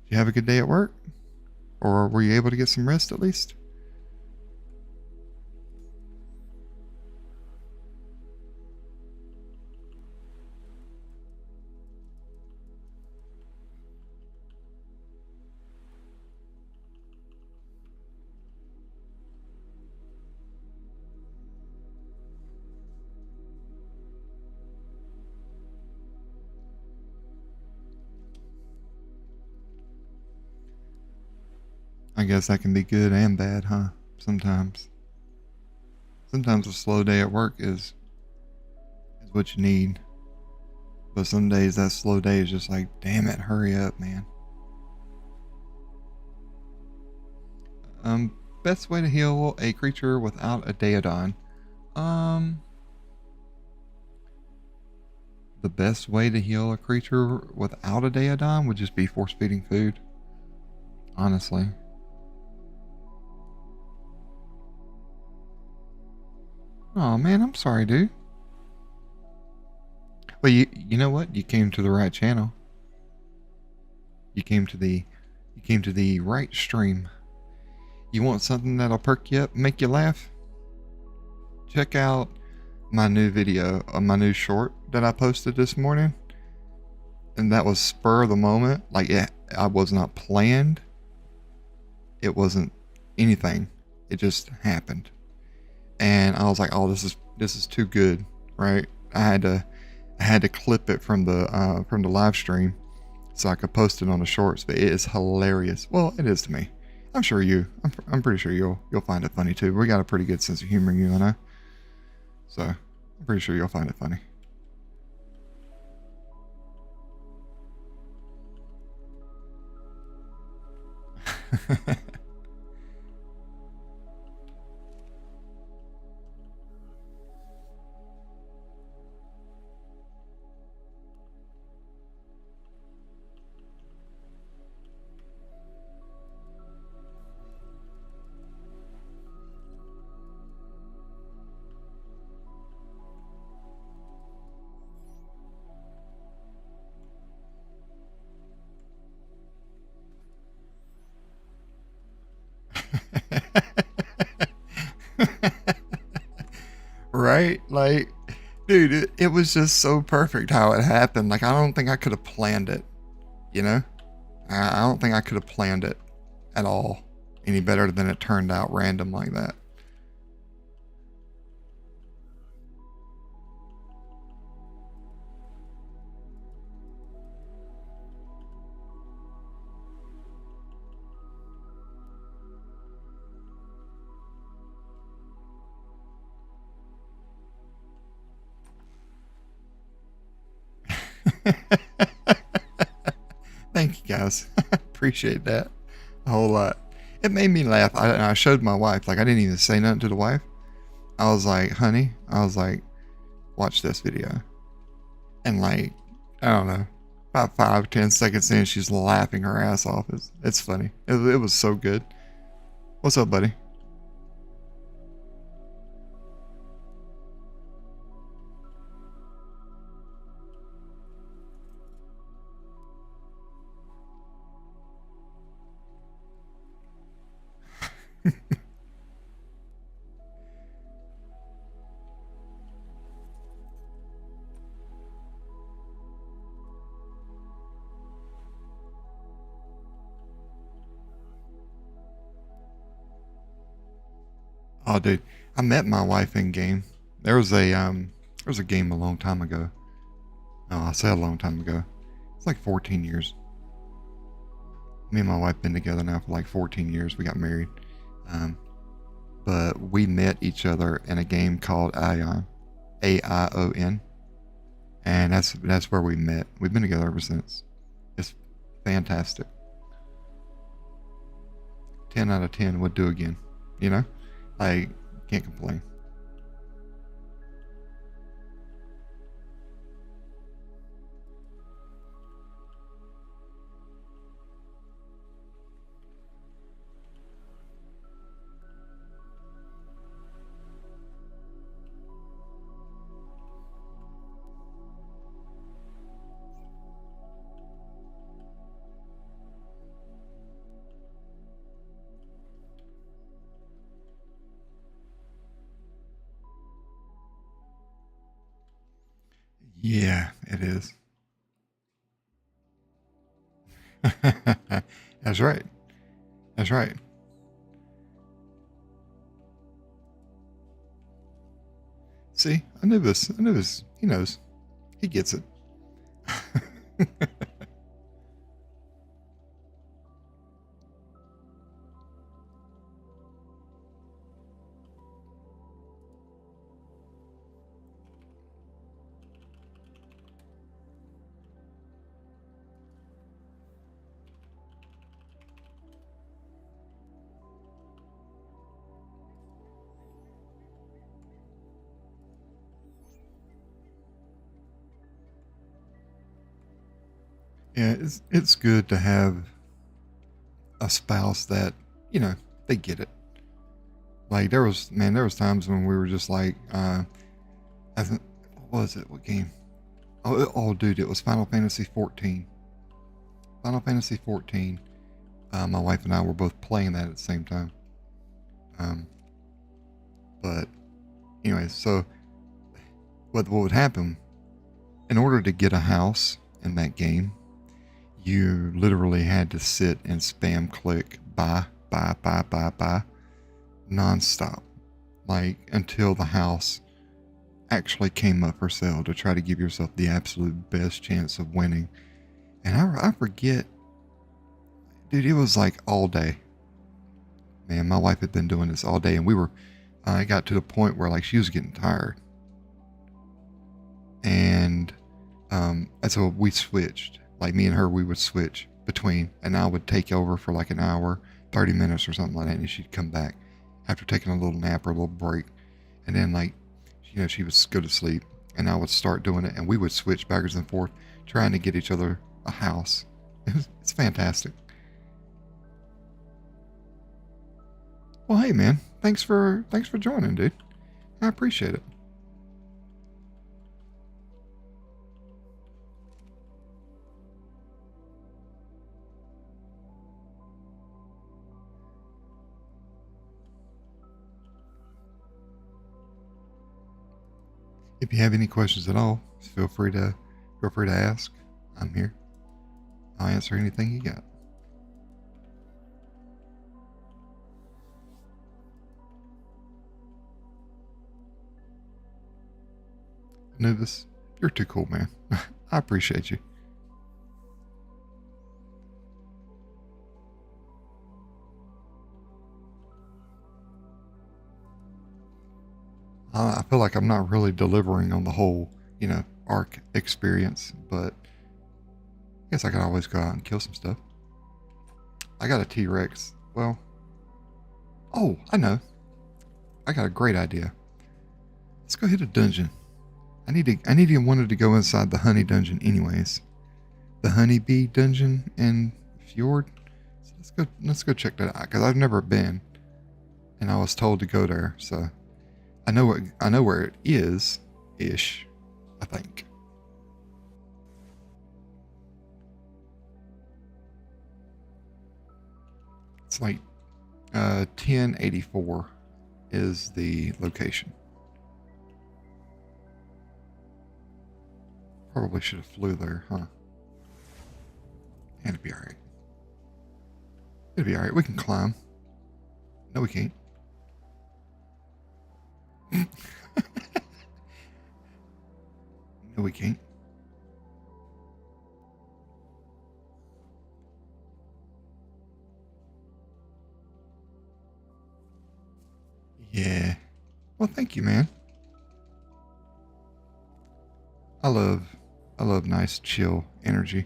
Did you have a good day at work? Or were you able to get some rest at least? I guess that can be good and bad, huh? Sometimes. Sometimes a slow day at work is what you need. But some days that slow day is just like, damn it, hurry up, man. Best way to heal a creature without a Daeodon. The best way to heal a creature without a Daeodon would just be force feeding food. Honestly. Oh man, I'm sorry, dude. Well, you know what? You came to the right channel. You came to the right stream. You want something that'll perk you up, make you laugh? Check out my new video, my new short that I posted this morning. And that was spur of the moment. Like, yeah, I was not planned. It wasn't anything. It just happened. And I was like, oh, this is too good, right? I had to clip it from the live stream so I could post it on the shorts. But it is hilarious. Well, it is to me. I'm pretty sure you'll find it funny too. We got a pretty good sense of humor, you and I. So I'm pretty sure you'll find it funny. Right? Like, dude, it was just so perfect how it happened. Like, I don't think I could have planned it, you know? I don't think I could have planned it at all any better than it turned out random like that. Thank you guys. Appreciate that a whole lot. It made me laugh. I showed my wife. Like, I didn't even say nothing to the wife. I was like, honey, watch this video. And like, I don't know, about 5-10 seconds in, she's laughing her ass off. It's funny. It was so good. What's up, buddy? Oh, dude, I met my wife in game. There was a game a long time ago. No, I say a long time ago. It's like 14 years. Me and my wife been together now for like 14 years. We got married. But we met each other in a game called Aion, AION, and that's where we met. We've been together ever since. It's fantastic. 10 out of 10 would do again. You know, I can't complain. Yeah, it is. That's right. That's right. See, I knew this. I knew this. He knows. He gets it. Yeah, it's good to have a spouse that, you know, they get it. Like there was times when we were just like, I think, what was it? What game? Oh, dude, it was Final Fantasy 14. Final Fantasy 14. My wife and I were both playing that at the same time. Um, but anyways, so what would happen in order to get a house in that game? You literally had to sit and spam click buy nonstop, like until the house actually came up for sale to try to give yourself the absolute best chance of winning. And I forget, dude, it was like all day. Man, my wife had been doing this all day, and we were, I got to the point where like she was getting tired. And so we switched. Like me and her, we would switch between, and I would take over for like an hour, 30 minutes or something like that, and she'd come back after taking a little nap or a little break. And then, like, you know, she would go to sleep, and I would start doing it, and we would switch backwards and forth, trying to get each other a house. It's fantastic. Well, hey, man, thanks for joining, dude. I appreciate it. If you have any questions at all, feel free to ask. I'm here. I'll answer anything you got. Anubis, you're too cool, man. I appreciate you. I feel like I'm not really delivering on the whole, you know, arc experience, but I guess I could always go out and kill some stuff. I got a T Rex. Well, oh, I know. I got a great idea. Let's go hit a dungeon. I need to wanted to go inside the honey dungeon anyways. The honeybee dungeon in Fjord. So let's go check that out because I've never been, and I was told to go there. So I know where it is ish. I think. It's like 1084 is the location. Probably should have flew there, huh? And it'd be alright. It'd be alright. We can climb. No, we can't. No, we can't. Yeah. Well, thank you, man. I love I love nice chill energy.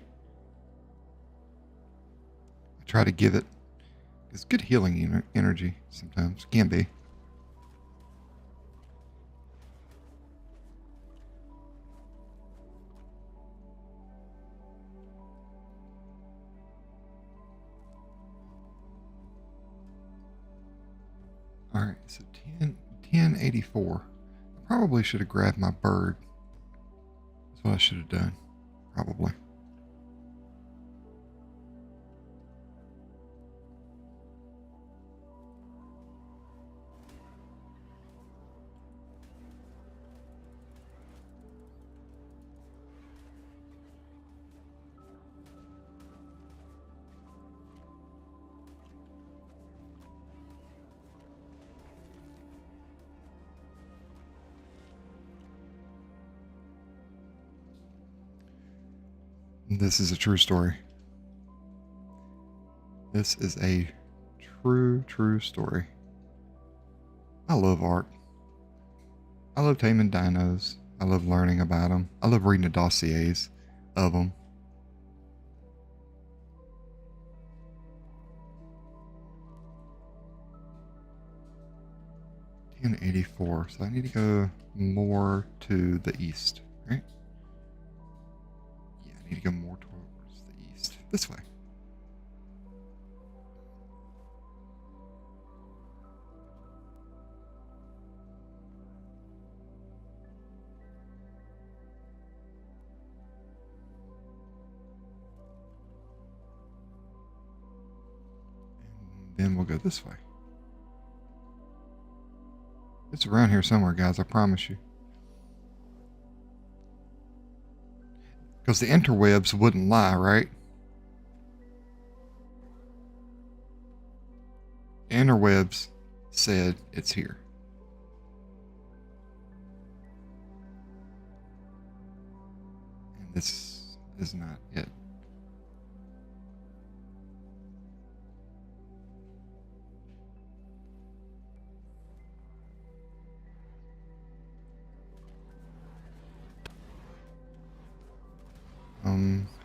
I try to give it. It's good healing energy sometimes. Can be. All right, so 1084. I probably should have grabbed my bird. That's what I should have done. Probably. This is a true story. This is a true story. I love art. I love taming dinos. I love learning about them. I love reading the dossiers of them. .1084, so I need to go more to the east, right? Yeah, I need to go more towards the east. This way. And then we'll go this way. It's around here somewhere, guys, I promise you. Because the interwebs wouldn't lie, right? The interwebs said it's here. And this is not it.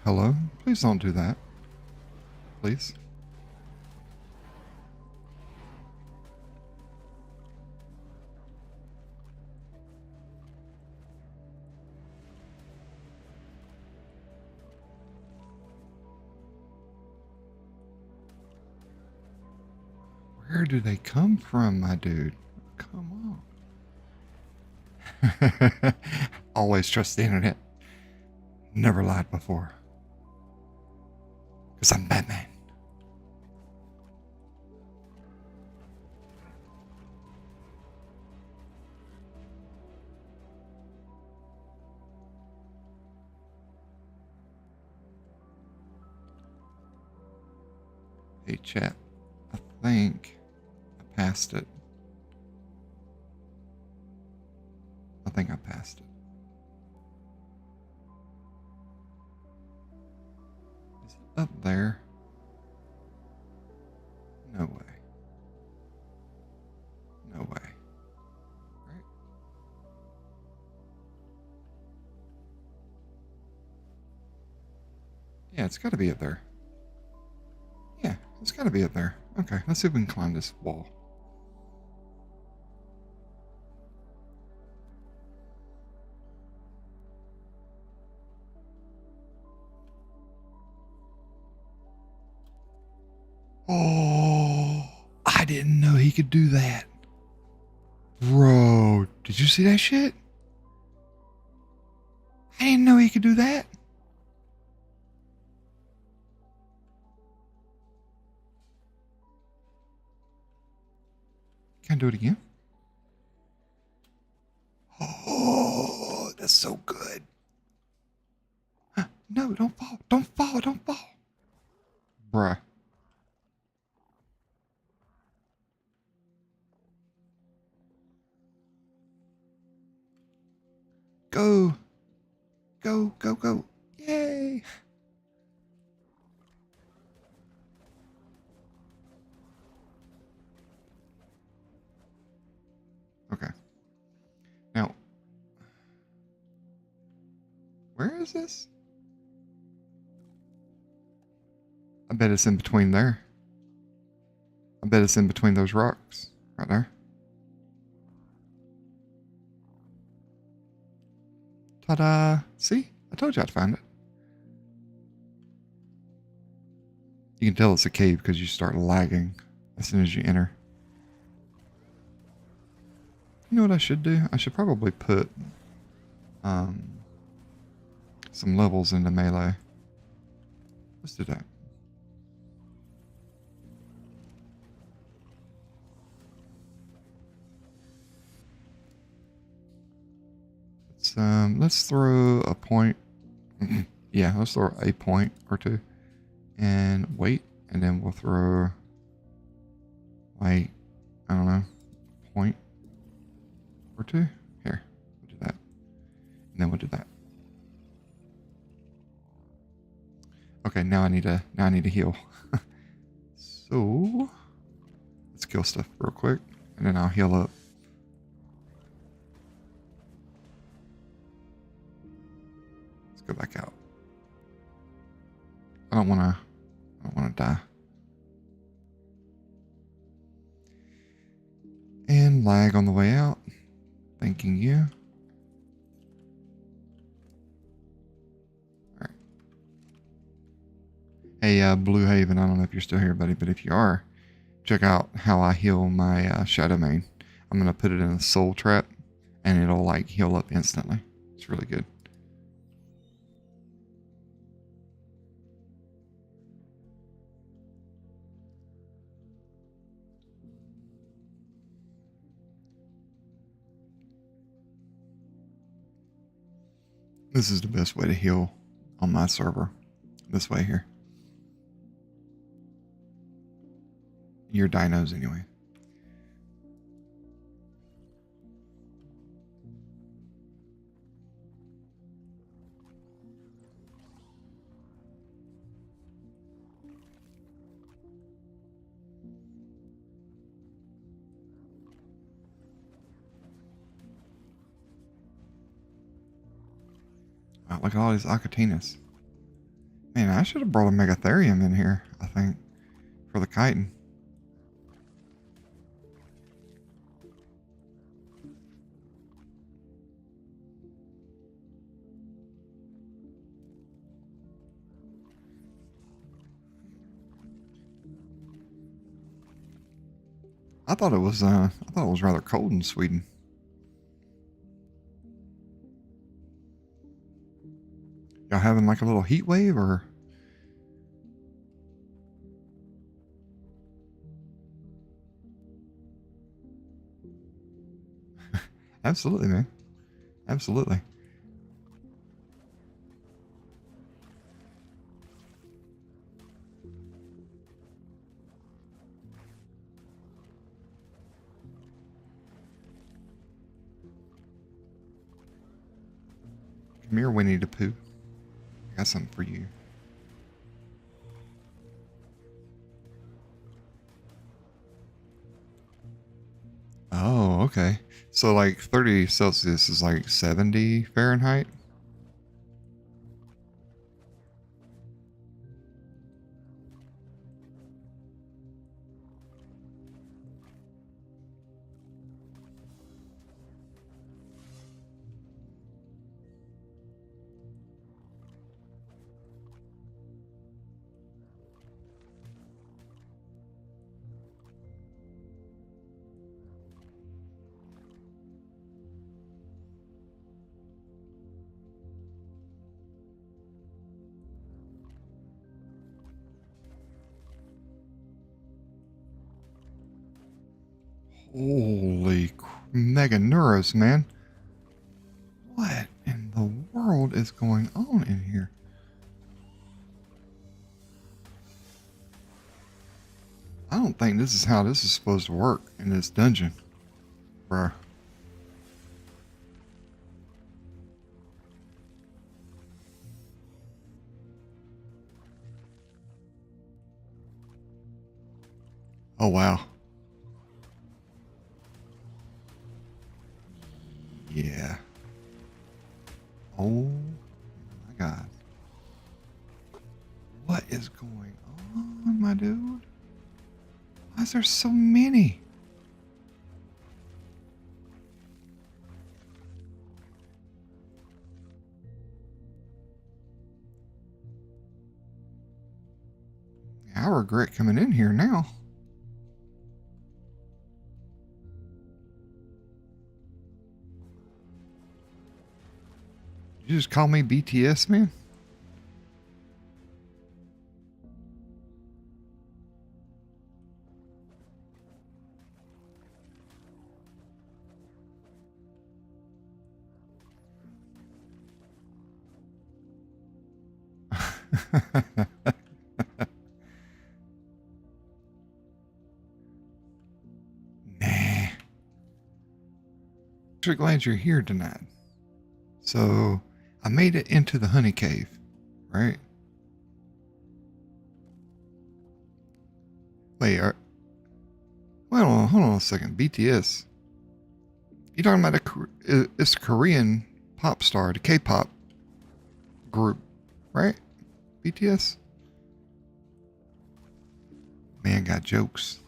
Hello? Please don't do that. Please. Where do they come from, my dude? Come on. Always trust the internet. Never lied before. Because I'm Batman. Hey, chat. I think I passed it. I think I passed it. Is it up there? No way. No way. Right? Yeah, it's got to be up there. Yeah, it's got to be up there. Okay, let's see if we can climb this wall. Oh, I didn't know he could do that. Bro, did you see that shit? I didn't know he could do that. Can I do it again? Oh, that's so good. No, don't fall. Don't fall. Don't fall. Bruh. Go. Go, go, go. Yay. Okay. Now, where is this? I bet it's in between there. I bet it's in between those rocks. Right there. Ta-da! See? I told you I'd find it. You can tell it's a cave because you start lagging as soon as you enter. You know what I should do? I should probably put some levels into melee. Let's do that. Let's throw a point. Yeah, let's throw a point or two and wait, and then we'll throw like, I don't know, a point or two. Here, we'll do that, and then we'll do that. Okay, now I need to heal. So let's kill stuff real quick, and then I'll heal up. Let's go back out. I don't wanna die. And lag on the way out. Thanking you. Alright. Hey, Blue Haven, I don't know if you're still here, buddy, but if you are, check out how I heal my Shadow Main. I'm going to put it in a Soul Trap, and it'll, like, heal up instantly. It's really good. This is the best way to heal on my server. This way here. Your dinos, anyway. Wow, look at all these Acatinas. Man, I should have brought a Megatherium in here, I think, for the chitin. I thought it was rather cold in Sweden. Y'all having like a little heat wave or? Absolutely, man. Absolutely. Come here, Winnie the Pooh. I got something for you. Oh, okay. So like 30 Celsius is like 70 Fahrenheit? Holy mega neuros, man. What in the world is going on in here? I don't think this is how this is supposed to work in this dungeon, bruh. Oh, wow. Yeah. Oh my God. What is going on, my dude? Why is there so many? I regret coming in here now. You just call me BTS, man? Nah. Actually glad you're here tonight. So I made it into the honey cave, right? Wait, hold on a second. BTS. You talking about it's a Korean pop star, the K-pop group, right? BTS. Man got jokes.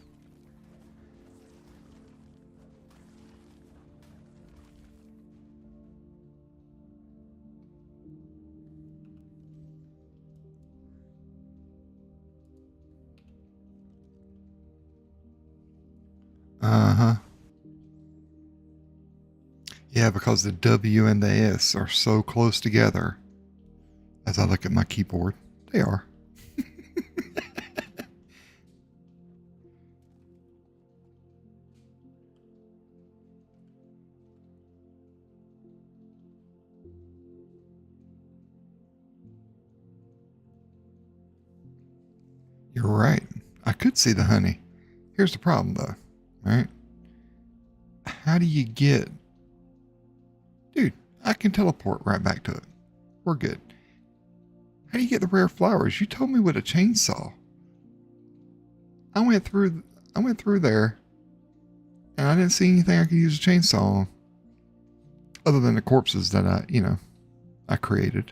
Uh-huh. Yeah, because the W and the S are so close together. As I look at my keyboard, they are. You're right. I could see the honey. Here's the problem, though, right? How do you get... Dude, I can teleport right back to it. We're good. How do you get the rare flowers? You told me with a chainsaw. I went through there, and I didn't see anything I could use a chainsaw on. Other than the corpses that I created.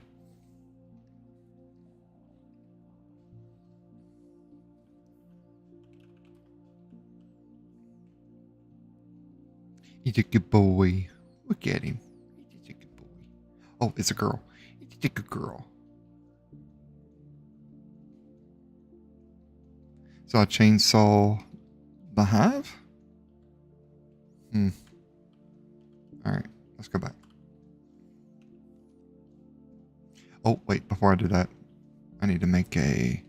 He's a good boy. Look at him. He's a good boy. Oh, it's a girl. He's a good girl. So I chainsaw the hive? Alright, let's go back. Oh, wait, before I do that, I need to make a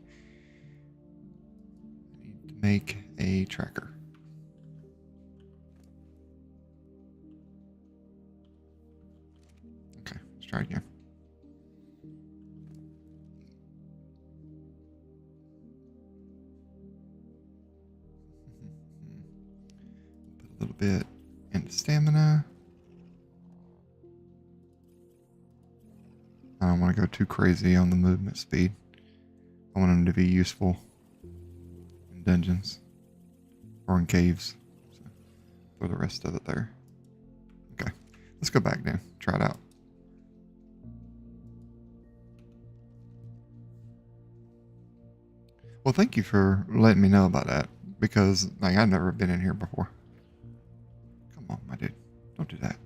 tracker. Okay, let's try again. Put a little bit into stamina. I don't want to go too crazy on the movement speed. I want them to be useful in dungeons or in caves. So throw the rest of it there. Okay, let's go back then. Try it out. Well, thank you for letting me know about that because I've never been in here before. Come on, my dude. Don't do that.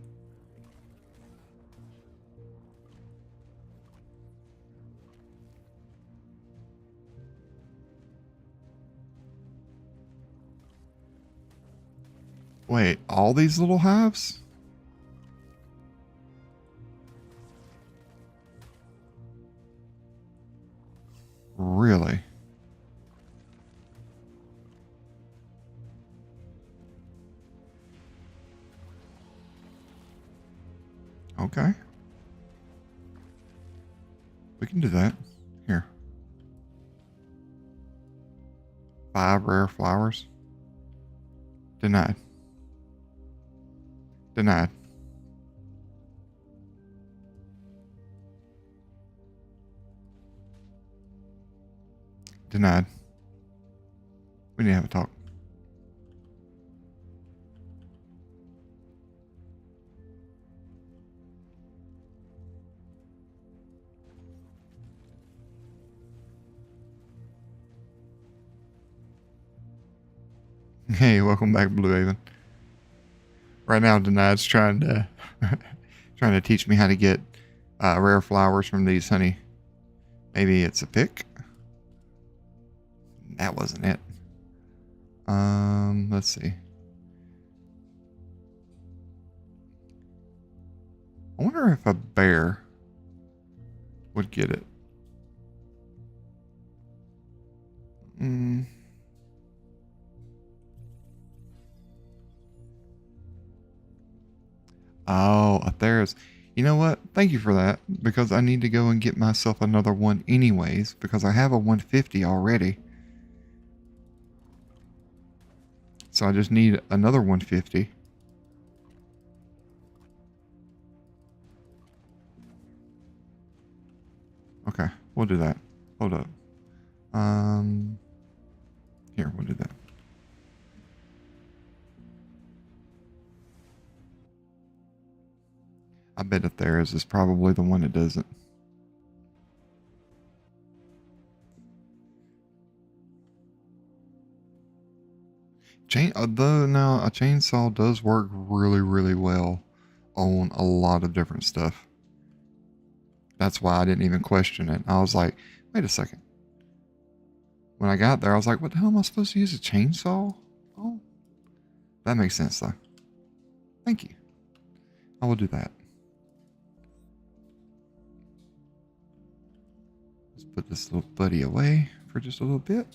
Wait, all these little hives? Really? Okay. We can do that. Here. 5 rare flowers. Denied. Denied. Denied. We need to have a talk. Hey, welcome back, Blue Haven. Right now, Denied's trying to trying to teach me how to get rare flowers from these honey. Maybe it's a pick. That wasn't it. Let's see. I wonder if a bear would get it. Oh, there's... You know what? Thank you for that, because I need to go and get myself another one anyways, because I have a 150 already. So I just need another 150. Okay, we'll do that. Hold up. Here, we'll do that. I bet if theirs is probably the one that does it. Although now a chainsaw does work really, really well on a lot of different stuff. That's why I didn't even question it. I was like, wait a second. When I got there, I was like, what the hell am I supposed to use a chainsaw? Oh, that makes sense though. Thank you. I will do that. Let's put this little buddy away for just a little bit.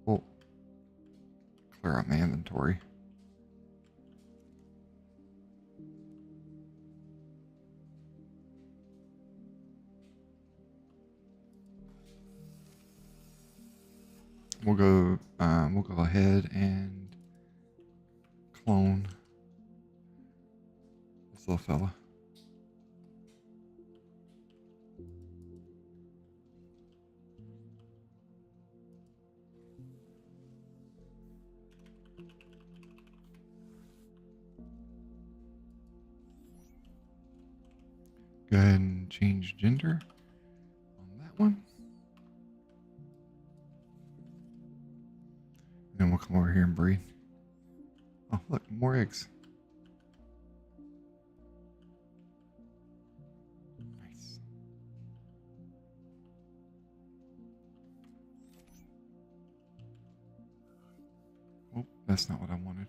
We'll clear out my inventory. We'll go ahead and clone this little fella. Go ahead and change gender on that one. Then we'll come over here and breed. Oh, look, more eggs. Nice. Oh, that's not what I wanted.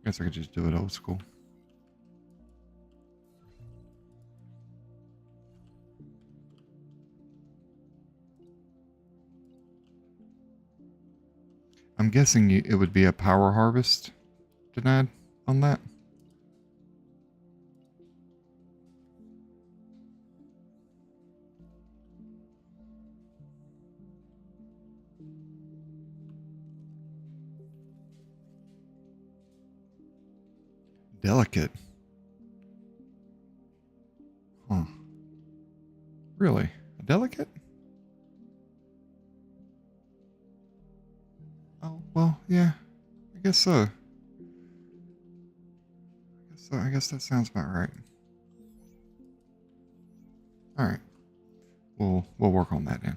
Guess I could just do it old school. I'm guessing it would be a power harvest denied on that. Delicate. Huh. Really? A delicate? Oh, well, yeah. I guess so. I guess that sounds about right. Alright. We'll work on that then.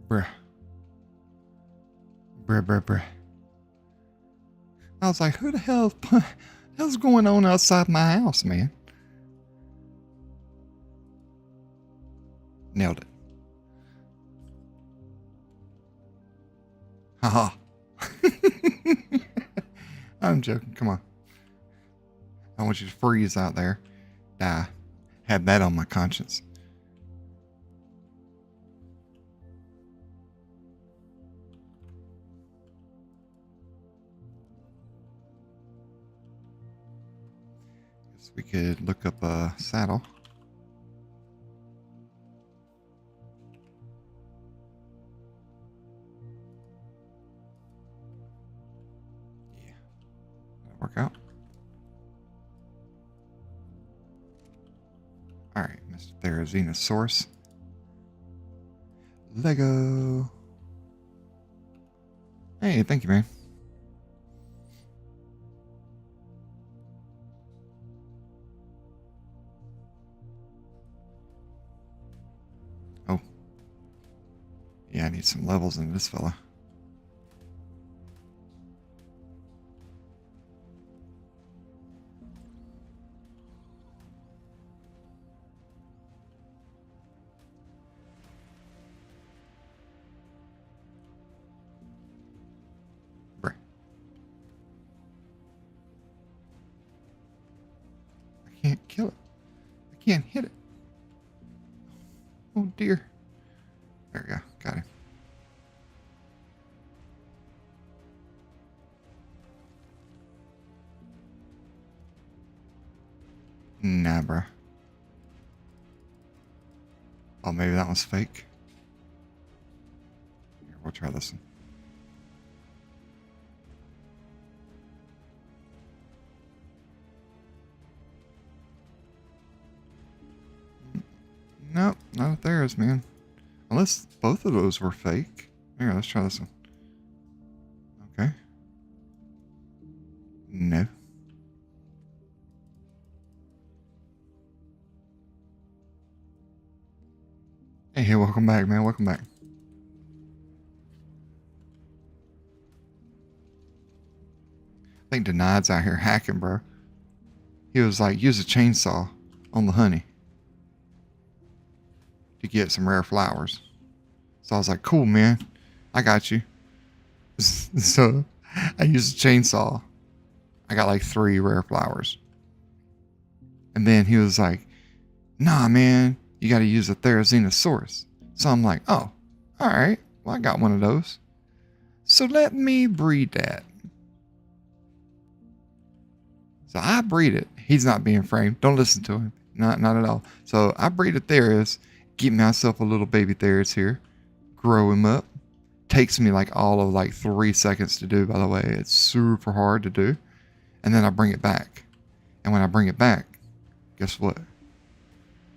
Bruh. Bruh. I was like, who the hell's going on outside my house, man? Nailed it. Haha. I'm joking. Come on. I want you to freeze out there. Die. Had that on my conscience. Guess we could look up a saddle. Yeah. That'll work out. Alright, Mr. Dinosaur. Lego. Hey, thank you, man. Oh. Yeah, I need some levels in this fella. can't hit it. Oh dear. There we go. Got him. Nah, bro. Oh, maybe that one's fake. Here, we'll try this one. Nope, not theirs, man. Unless both of those were fake. Here, let's try this one. Okay. No. Hey, welcome back, man. Welcome back. I think Denied's out here hacking, bro. He was like, use a chainsaw on the honey to get some rare flowers. So I was like, cool, man. I got you. So I used a chainsaw. I got like 3 rare flowers. And then he was like, nah, man, you got to use a Therizinosaurus. So I'm like, oh, all right. Well, I got one of those. So let me breed that. So I breed it. He's not being framed. Don't listen to him. Not at all. So I breed a Theris, get myself a little baby Theris here, grow him up. Takes me like all of like 3 seconds to do, by the way. It's super hard to do. And then I bring it back. And when I bring it back, guess what?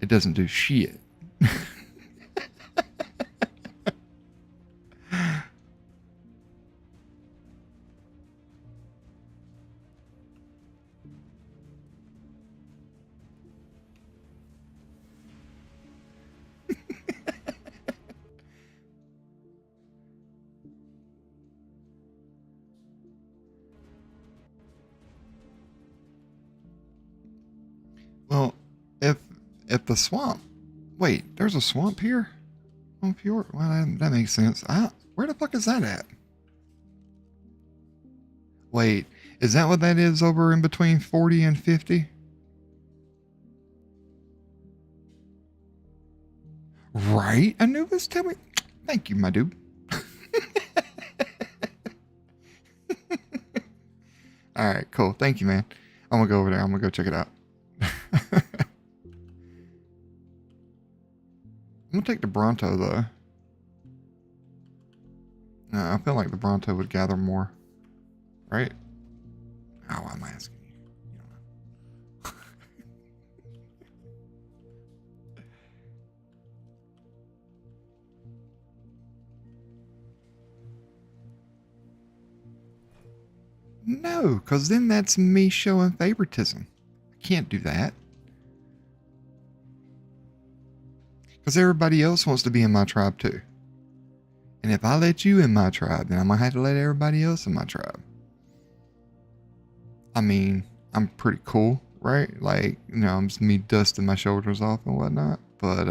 It doesn't do shit. Well, if the swamp, wait, there's a swamp here on Fjord. Well, that makes sense. Where the fuck is that at? Wait, is that what that is over in between 40 and 50? Right, Anubis, tell me. Thank you, my dude. All right, cool. Thank you, man. I'm gonna go over there. I'm gonna go check it out. I'm gonna take the Bronto though. No, I feel like the Bronto would gather more, right? Oh, why am I asking you? You don't know. No, because then that's me showing favoritism. I can't do that. Because everybody else wants to be in my tribe too. And if I let you in my tribe, then I'm going to have to let everybody else in my tribe. I mean, I'm pretty cool, right? Like, you know, I'm just me dusting my shoulders off and whatnot. But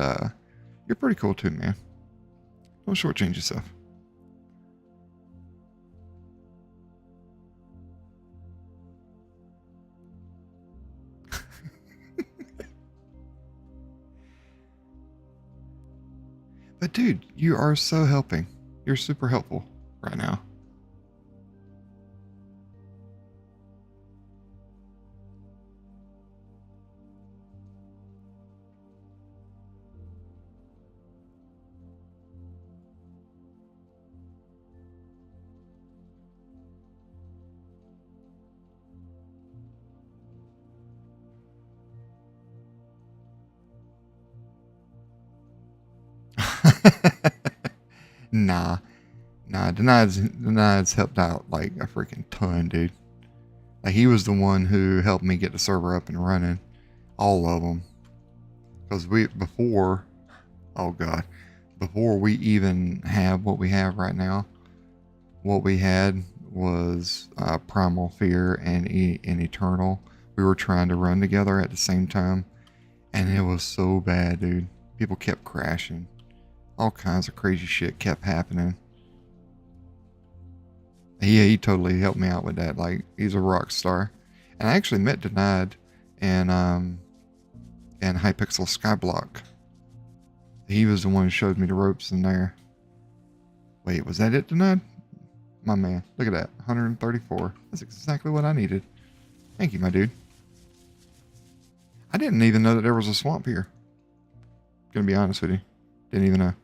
you're pretty cool too, man. Don't shortchange yourself. But dude, you are so helping. You're super helpful right now. Nah, Denied's helped out like a freaking ton, dude. Like he was the one who helped me get the server up and running, all of them. Because before we even have what we have right now, what we had was Primal Fear and Eternal. We were trying to run together at the same time, and it was so bad, dude. People kept crashing. All kinds of crazy shit kept happening. He totally helped me out with that. Like, he's a rock star. And I actually met Denied in and Hypixel Skyblock. He was the one who showed me the ropes in there. Wait, was that it tonight? My man, look at that, 134. That's exactly what I needed. Thank you, my dude. I didn't even know that there was a swamp here. Gonna be honest with you. Didn't even know.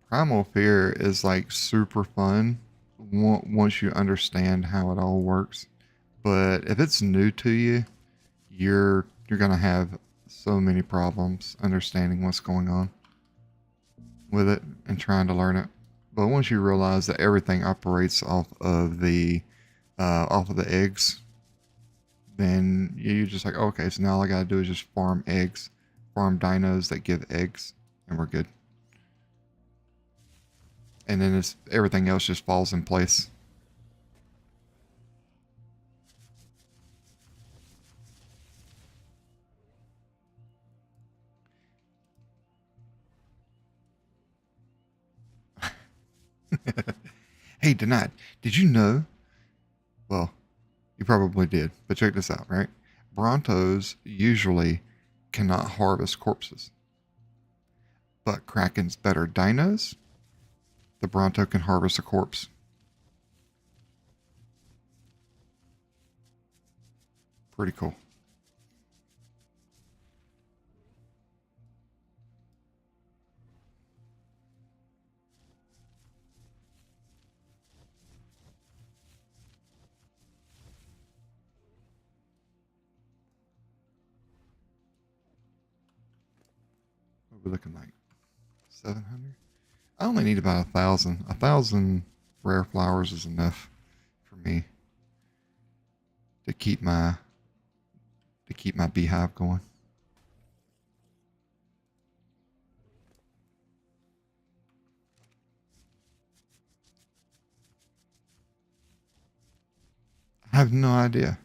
Primal Fear is like super fun once you understand how it all works. But if it's new to you, you're gonna have so many problems understanding what's going on with it and trying to learn it. But once you realize that everything operates off of the eggs, then you're just like, okay, so now all I gotta do is just farm eggs, farm dinos that give eggs, and we're good. And then everything else just falls in place. Hey, Denied, did you know? Well, you probably did, but check this out, right? Brontos usually cannot harvest corpses. But Kraken's better dinos, the Bronto can harvest a corpse. Pretty cool. What are we looking like? 700? I only need about 1,000. 1,000 rare flowers is enough for me to keep my beehive going. I have no idea.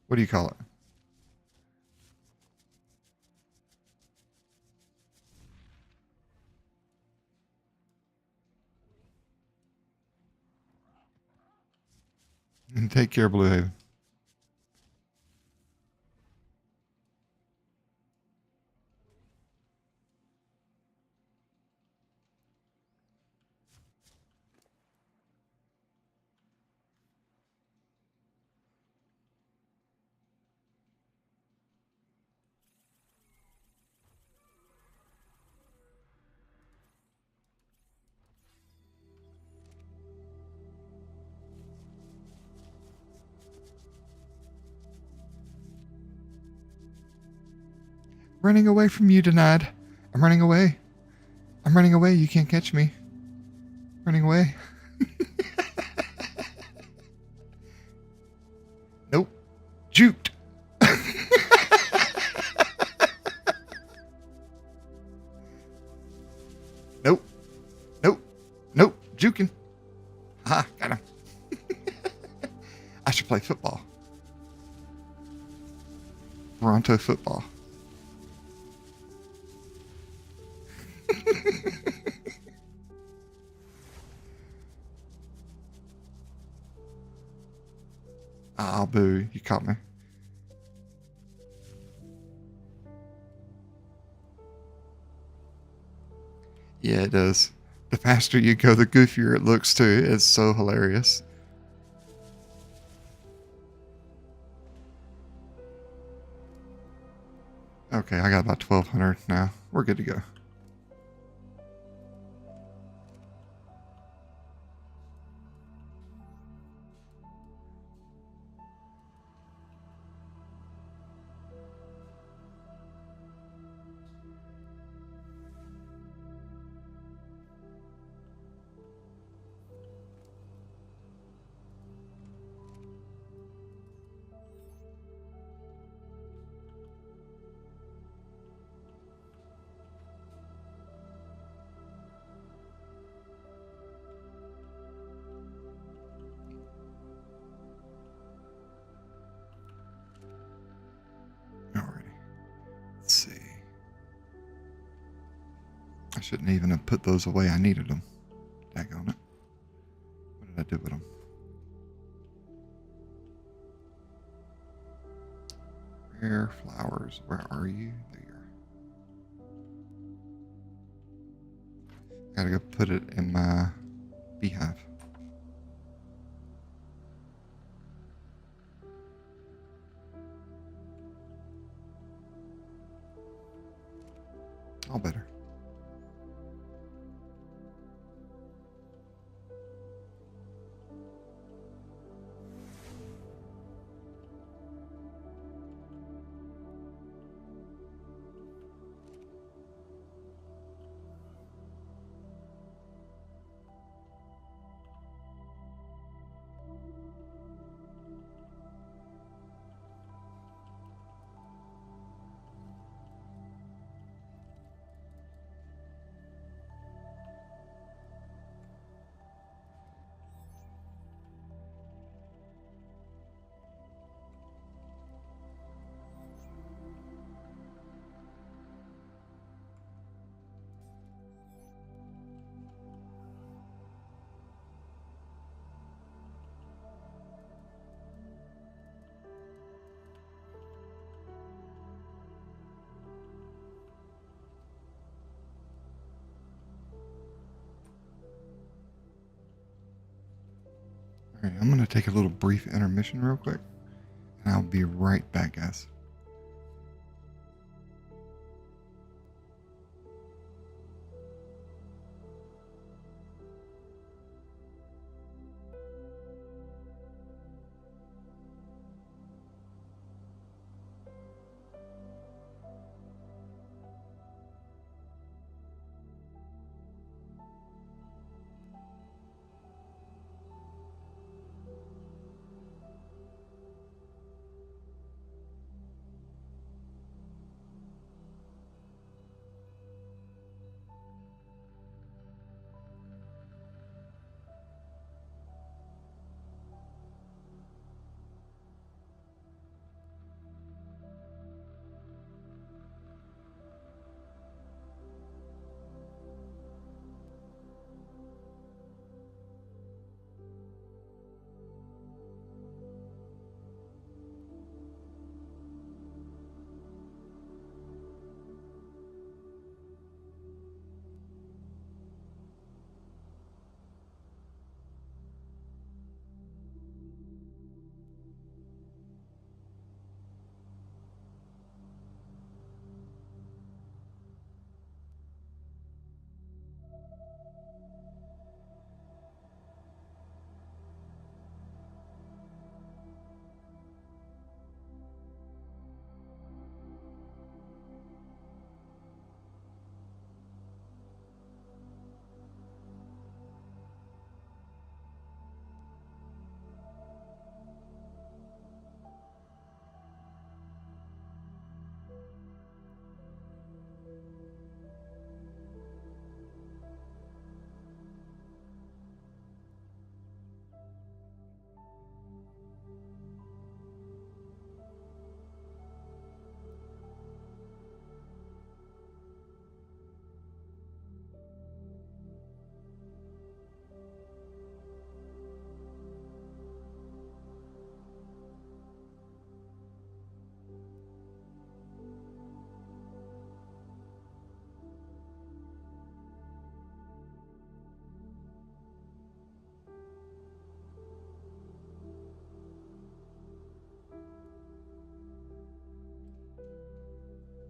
What do you call it? And take care, Blue Haven. Running away from you, Denied. I'm running away. I'm running away. You can't catch me. Running away. Nope. Juked. Nope. Nope. Nope. Juking. Ah, got him. I should play football. Toronto football. Ah, boo. You caught me. Yeah, it does. The faster you go, the goofier it looks too. It's so hilarious. Okay, I got about 1,200 now. We're good to go. I shouldn't even have put those away. I needed them. Daggone it. What did I do with them? Rare flowers. Where are you? There you are. Gotta go put it in my beehive. All better. All right, I'm going to take a little brief intermission real quick, and I'll be right back, guys.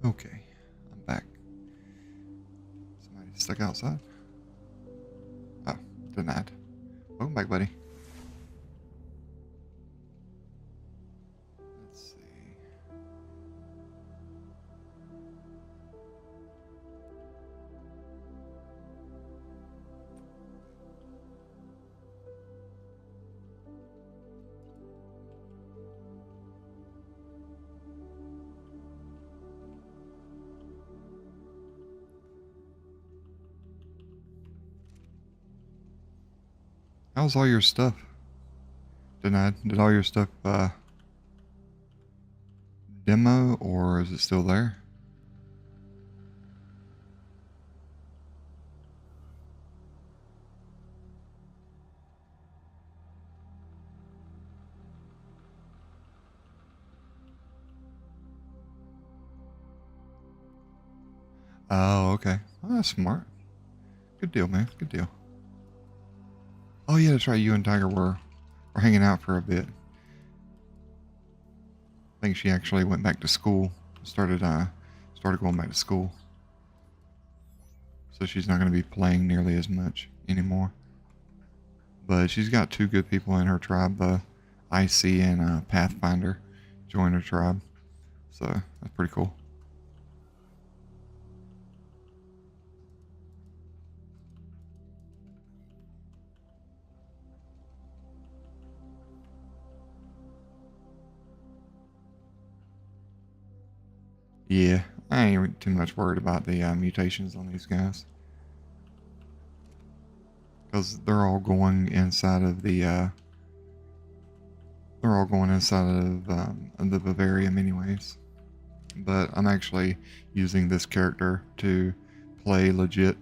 Okay, I'm back. Somebody stuck outside? Oh, denied. Welcome back, buddy. Let's see. How's all your stuff? Denied. Did all your stuff demo, or is it still there? Oh, okay. Oh, that's smart. Good deal, man. Good deal. Oh yeah, that's right. You and Tiger were hanging out for a bit. I think she actually went back to school. Started going back to school. So she's not going to be playing nearly as much anymore. But she's got two good people in her tribe, IC and Pathfinder, join her tribe. So that's pretty cool. Yeah, I ain't too much worried about the mutations on these guys. Because they're all going inside of the the vivarium anyways. But I'm actually using this character to play legit,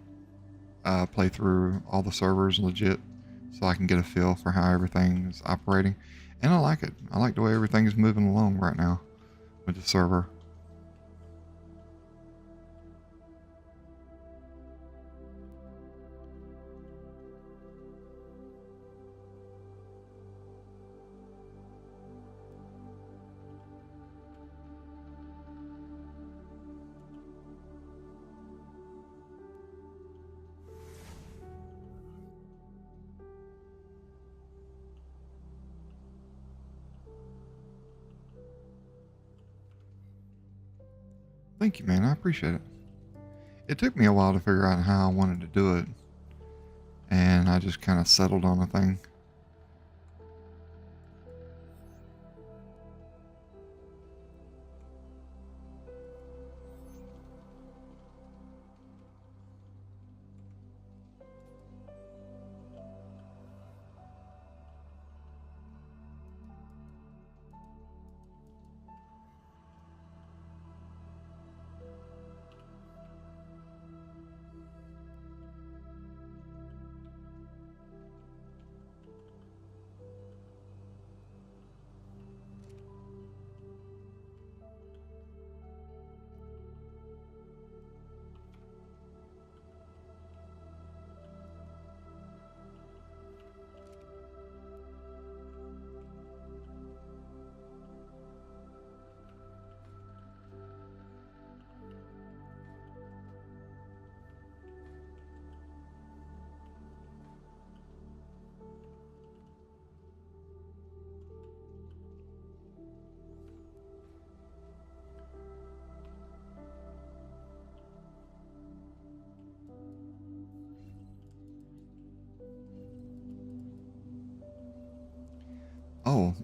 play through all the servers legit, so I can get a feel for how everything is operating. And I like it. I like the way everything is moving along right now with the server. Thank you, man. I appreciate it. It took me a while to figure out how I wanted to do it, and I just kind of settled on a thing. Oh,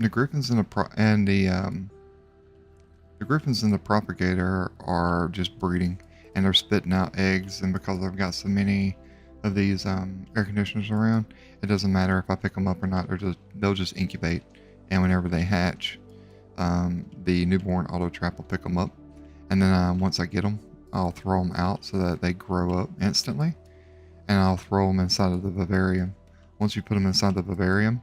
the griffins and the griffins and the propagator are just breeding, and they're spitting out eggs. And because I've got so many of these air conditioners around, it doesn't matter if I pick them up or not. They'll just incubate, and whenever they hatch, the newborn auto trap will pick them up, and then once I get them, I'll throw them out so that they grow up instantly, and I'll throw them inside of the vivarium. Once you put them inside the vivarium,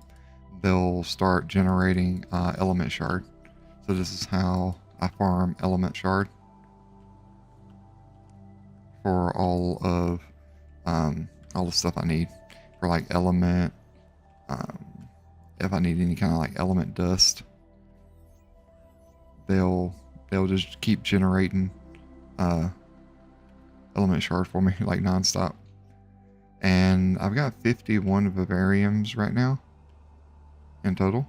they'll start generating element shard. So this is how I farm element shard for all the stuff I need for like element. If I need any kind of like element dust, they'll just keep generating element shard for me like nonstop. And I've got 51 vivariums right now in total.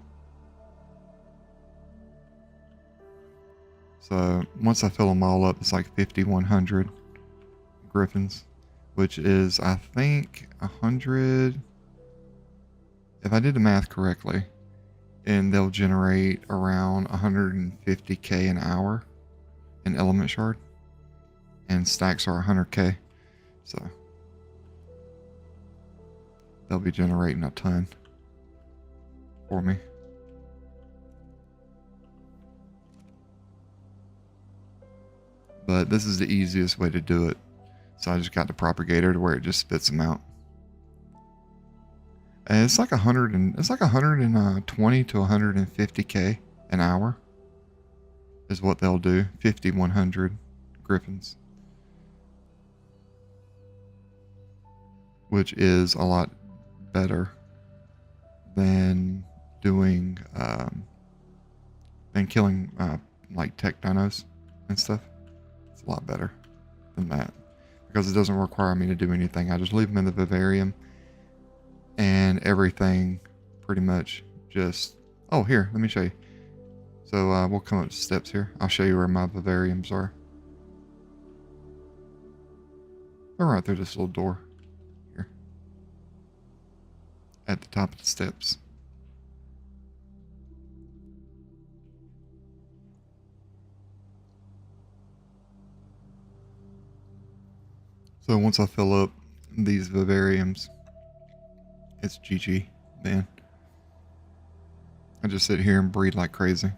So once I fill them all up, it's like 5,100 griffins, which is, I think, 100. If I did the math correctly, and they'll generate around 150k an hour in element shard, and stacks are 100k. So they'll be generating a ton for me. But this is the easiest way to do it. So I just got the propagator to where it just spits them out. And it's like 120 to 150k an hour is what they'll do. 5,100 griffins. which is a lot better than doing than killing like tech dinos and stuff. It's a lot better than that because it doesn't require me to do anything. I just leave them in the vivarium and everything pretty much just... Oh, here, let me show you. So we'll come up the steps here. I'll show you where my vivariums are. They're right through this little door here at the top of the steps. So once I fill up these vivariums, it's GG, man. I just sit here and breed like crazy.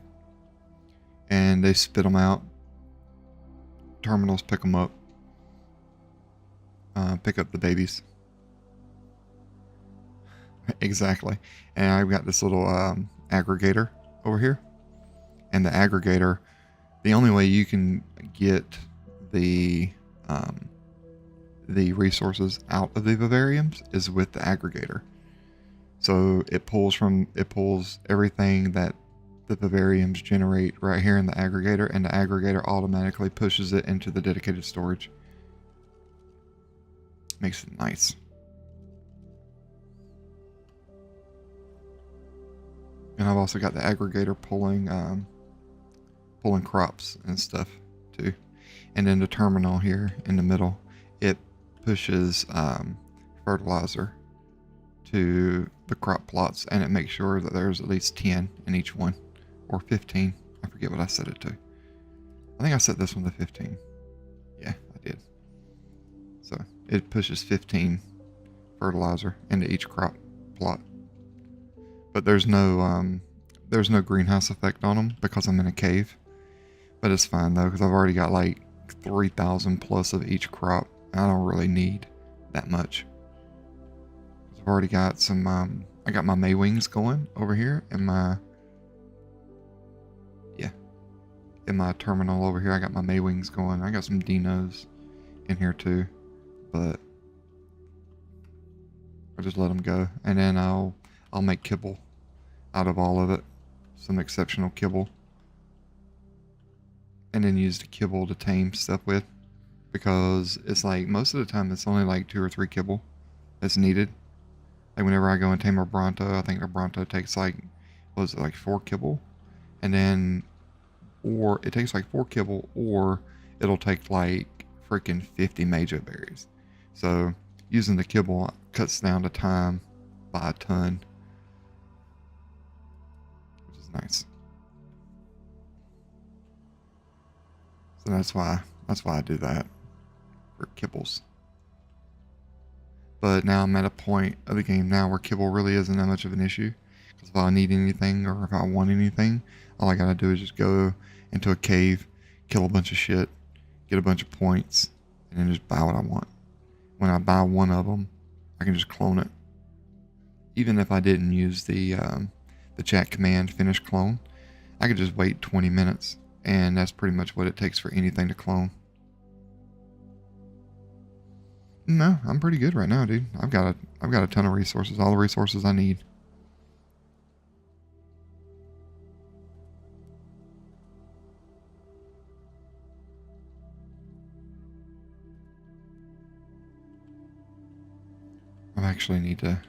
And they spit them out. Terminals pick them up. Pick up the babies. Exactly. And I've got this little aggregator over here. And the aggregator, the only way you can get the resources out of the vivariums is with the aggregator. So it pulls everything that the vivariums generate right here in the aggregator, and the aggregator automatically pushes it into the dedicated storage. Makes it nice. And I've also got the aggregator pulling crops and stuff too. And then the terminal here in the middle, it pushes fertilizer to the crop plots, and it makes sure that there's at least 10 in each one, or 15. I forget what I set it to. I think I set this one to 15. Yeah, I did. So it pushes 15 fertilizer into each crop plot. But there's no greenhouse effect on them because I'm in a cave. But it's fine though, because I've already got like 3,000 plus of each crop. I don't really need that much. I've already got some, I got my May wings going over here in my terminal over here. I got my May wings going. I got some dinos in here too, but I'll just let them go. And then I'll make kibble out of all of it. Some exceptional kibble. And then use the kibble to tame stuff with. Because it's like, most of the time it's only like 2 or 3 kibble that's needed. Like whenever I go and tame a Bronto, I think a Bronto takes like, what is it, like 4 kibble? And then, or it takes like 4 kibble, or it'll take like freaking 50 Majo berries. So using the kibble cuts down the time by a ton, which is nice. So that's why I do that for kibbles. But now I'm at a point of the game now where kibble really isn't that much of an issue. Because if I need anything or if I want anything, all I gotta do is just go into a cave, kill a bunch of shit, get a bunch of points, and then just buy what I want. When I buy one of them, I can just clone it. Even if I didn't use the chat command finish clone, I could just wait 20 minutes, and that's pretty much what it takes for anything to clone. No, I'm pretty good right now, dude. I've got a ton of resources, all the resources I need. I actually need to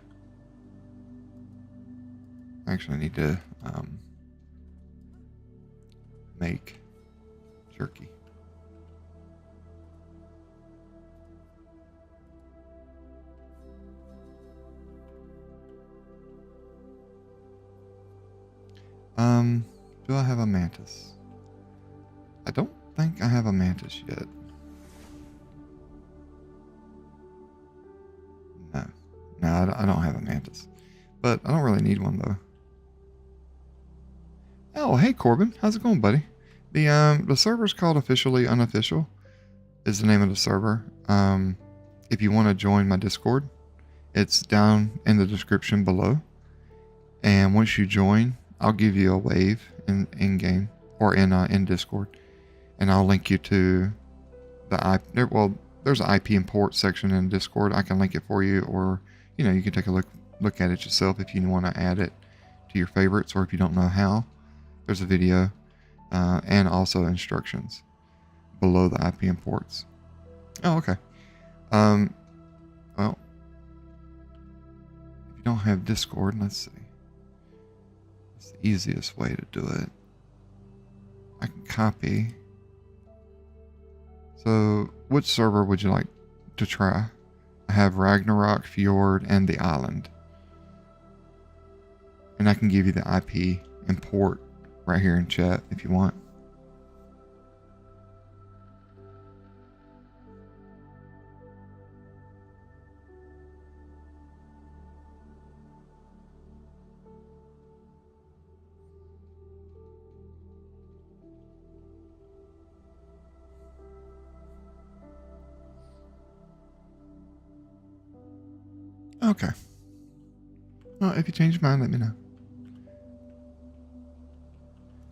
make jerky. Do I have a mantis? I don't think I have a mantis yet. No, I don't have a mantis. But I don't really need one, though. Oh, hey, Corbin. How's it going, buddy? The server's called Officially Unofficial, is the name of the server. If you want to join my Discord, it's down in the description below. And once you join, I'll give you a wave in game or in Discord, and I'll link you to the there's an IP import section in Discord. I can link it for you, or you can take a look at it yourself if you want to add it to your favorites, or if you don't know how. There's a video and also instructions below the IP imports. Oh, okay. Well, if you don't have Discord, let's see. It's the easiest way to do it. I can copy. So, which server would you like to try? I have Ragnarok, Fjord, and the Island. And I can give you the IP import right here in chat if you want. Okay. Well, if you change your mind, let me know.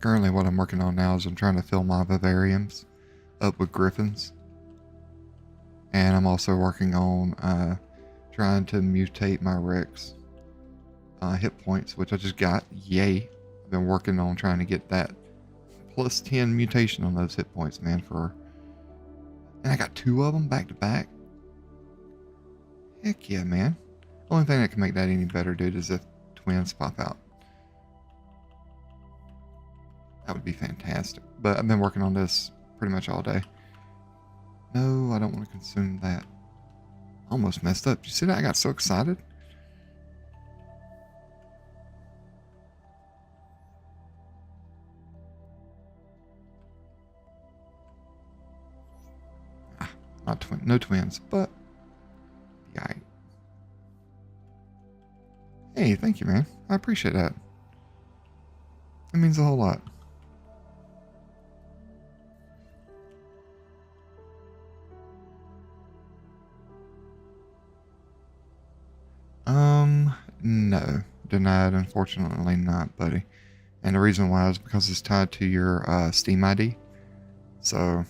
Currently, what I'm working on now is I'm trying to fill my vivariums up with griffins. And I'm also working on trying to mutate my Rex hit points, which I just got. Yay. I've been working on trying to get that plus 10 mutation on those hit points, man. And I got 2 of them back to back. Heck yeah, man. Only thing that can make that any better, dude, is if twins pop out. That would be fantastic. But I've been working on this pretty much all day. No, I don't want to consume that. Almost messed up. Did you see that? I got so excited. No twins, but yeah. Hey, thank you, man. I appreciate that. It means a whole lot. No. Denied, unfortunately not, buddy. And the reason why is because it's tied to your Steam ID. So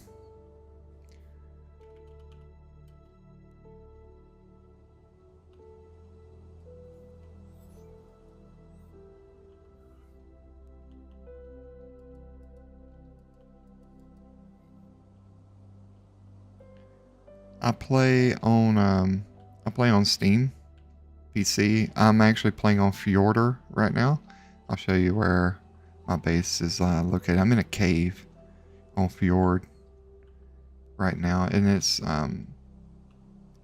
I play on Steam PC. I'm actually playing on Fjorder right now. I'll show you where my base is located. I'm in a cave on Fjord right now, and it's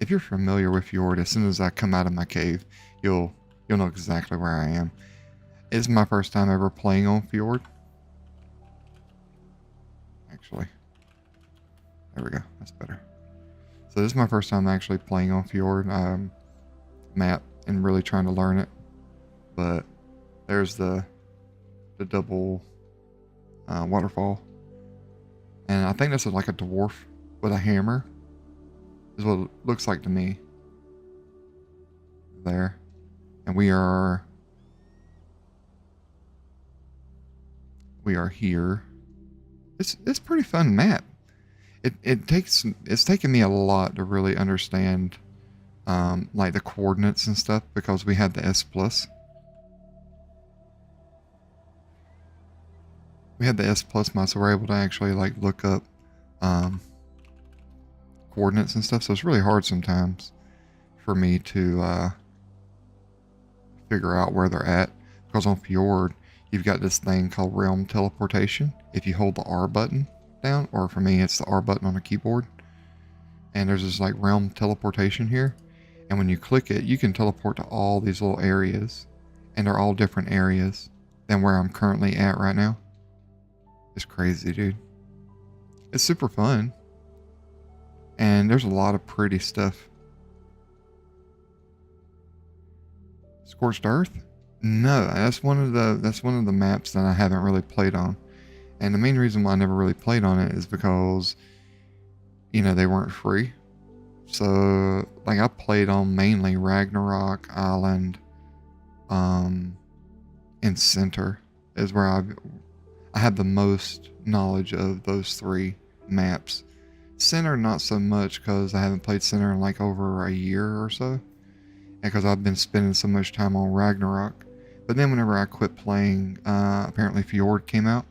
if you're familiar with Fjord, as soon as I come out of my cave, you'll know exactly where I am. It's my first time ever playing on Fjord. Actually, there we go. That's better. So this is my first time actually playing on Fjord map and really trying to learn it. But there's the double waterfall, and I think that's like a dwarf with a hammer. Is what it looks like to me. There, and we are here. It's pretty fun map. It's taken me a lot to really understand like the coordinates and stuff, because we have the S plus. We had the S plus mod, so we're able to actually like look up coordinates and stuff. So it's really hard sometimes for me to figure out where they're at, because on Fjord you've got this thing called realm teleportation. If you hold the R button down, or for me it's the R button on the keyboard, and there's this like realm teleportation here, and when you click it you can teleport to all these little areas, and they're all different areas than where I'm currently at right now. It's crazy, dude. It's super fun, and there's a lot of pretty stuff. Scorched Earth? No, that's one of the maps that I haven't really played on. And the main reason why I never really played on it is because, they weren't free. So, like, I played on mainly Ragnarok, Island, and Center is where I have the most knowledge of those 3 maps. Center, not so much, because I haven't played Center in like over a year or so. And because I've been spending so much time on Ragnarok. But then whenever I quit playing, apparently Fjord came out.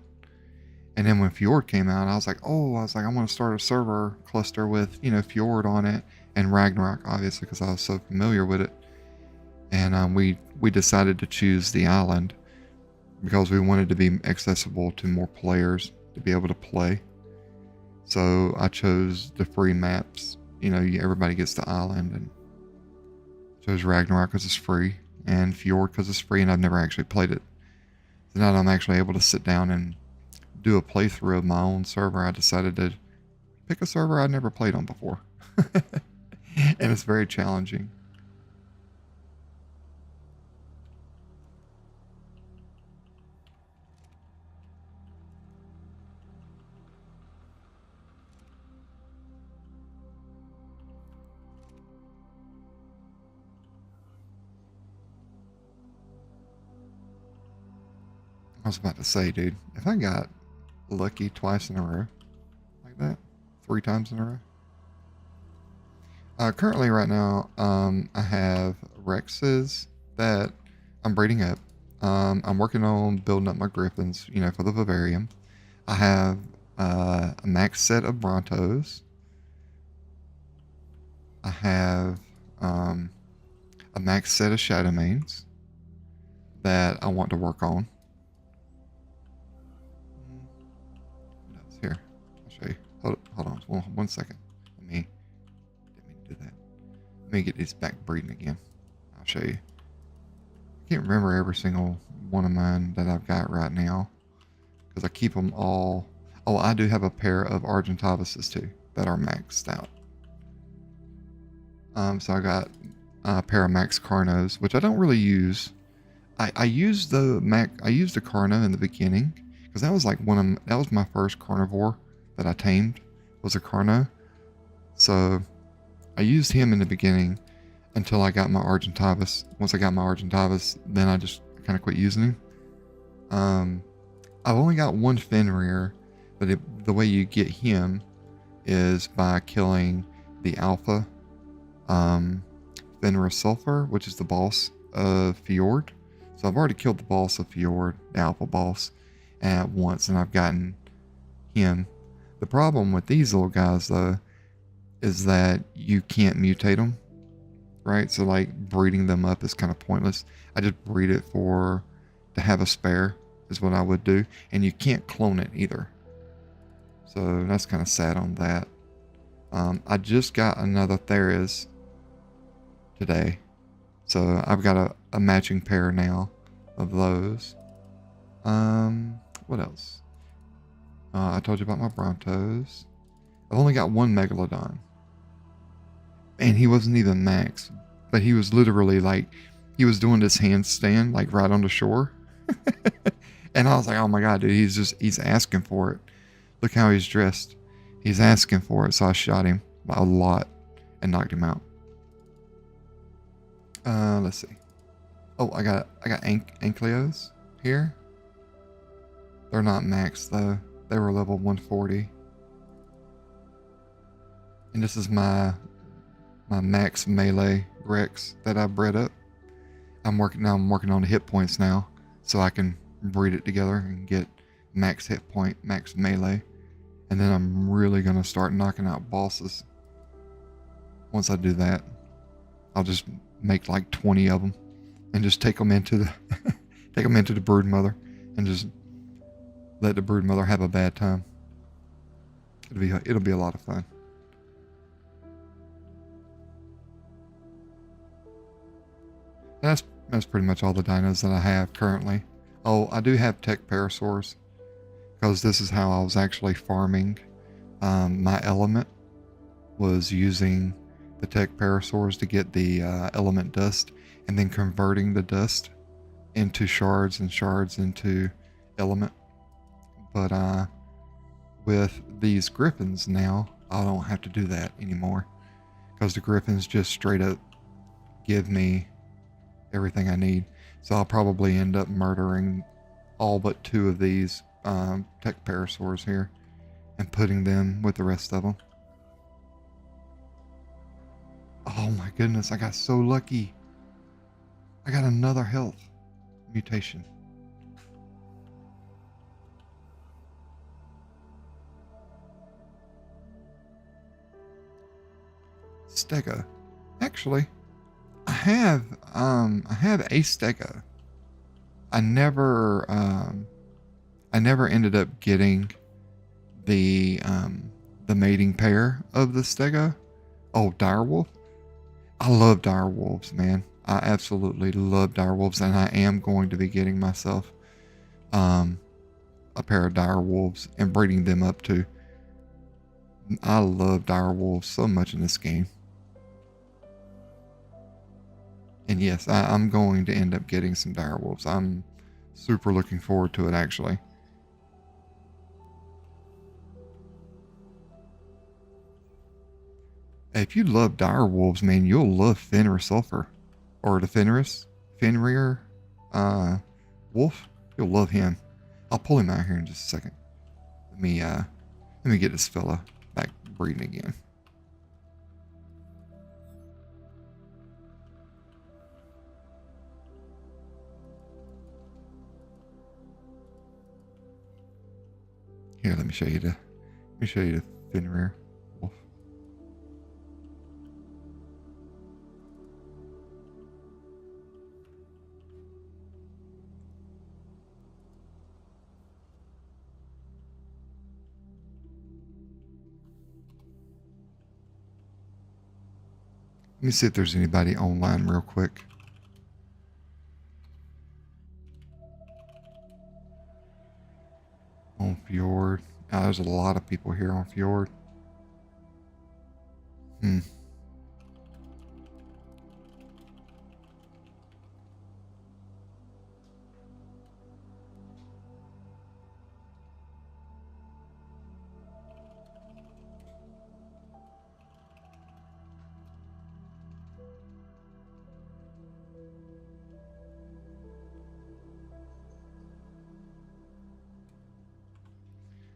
And then when Fjord came out, I was like, I want to start a server cluster with, Fjord on it and Ragnarok, obviously, because I was so familiar with it. And we decided to choose the island because we wanted to be accessible to more players to be able to play. So I chose the free maps. Everybody gets the island, and chose Ragnarok because it's free, and Fjord because it's free, and I've never actually played it. So now that I'm actually able to sit down and do a playthrough of my own server, I decided to pick a server I'd never played on before. And it's very challenging. I was about to say, dude, if I got lucky twice in a row, like that, 3 times in a row. Currently, right now, I have Rexes that I'm breeding up. I'm working on building up my Griffins, for the Vivarium. I have a max set of Brontos. I have a max set of Shadowmanes that I want to work on. Here, I'll show you. Hold on, one second. Didn't mean to do that. Let me get these back breeding again. I'll show you. I can't remember every single one of mine that I've got right now because I keep them all. Oh, I do have a pair of Argentavises too that are maxed out. So I got a pair of Max Carnos, which I don't really use. I used the Carno in the beginning because that was like that was my first carnivore that I tamed, was a Carno. So I used him in the beginning until I got my Argentavis. Once I got my Argentavis, then I just kind of quit using him. I've only got one Fenrir, but the way you get him is by killing the Alpha Fenrir Sulfur, which is the boss of Fjord. So I've already killed the boss of Fjord, the Alpha boss, at once, and I've gotten him. The problem with these little guys, though, is that you can't mutate them, right? So like breeding them up is kind of pointless. I just breed it to have a spare is what I would do, and you can't clone it either. So that's kind of sad on that. I just got another Theris today, so I've got a matching pair now of those. What else? I told you about my Brontos. I've only got one Megalodon. And he wasn't even max, but he was literally like, he was doing this handstand like right on the shore. And I was like, oh my God, dude, he's asking for it. Look how he's dressed. He's asking for it. So I shot him a lot and knocked him out. Let's see. Oh, I got Ankylos here. They're not max though. They were level 140. And this is my max melee Rex that I bred up. I'm working on the hit points now, so I can breed it together and get max hit point, max melee. And then I'm really gonna start knocking out bosses. Once I do that, I'll just make like 20 of them and just take them into the take them into the brood mother and just let the brood mother have a bad time. It'll be a lot of fun. That's pretty much all the dinos that I have currently. Oh, I do have tech parasaurs because this is how I was actually farming my element, was using the tech parasaurs to get the element dust and then converting the dust into shards and shards into element. But with these griffins now, I don't have to do that anymore because the griffins just straight up give me everything I need. So I'll probably end up murdering all but 2 of these tech parasaurs here and putting them with the rest of them. Oh my goodness, I got so lucky. I got another health mutation. Stega. Actually, I have a Stega. I never ended up getting the mating pair of the Stega. Oh, direwolf. I love direwolves, man. I absolutely love direwolves, and I am going to be getting myself a pair of direwolves and breeding them up too. I love direwolves so much in this game. And yes, I'm going to end up getting some direwolves. I'm super looking forward to it, actually. If you love direwolves, man, you'll love Fenrir Sulfur. Or the Fenrir Wolf. You'll love him. I'll pull him out here in just a second. Let me get this fella back breeding again. Here, let me show you the Fenrir Wolf. Let me see if there's anybody online real quick. On Fjord. Oh, there's a lot of people here on Fjord.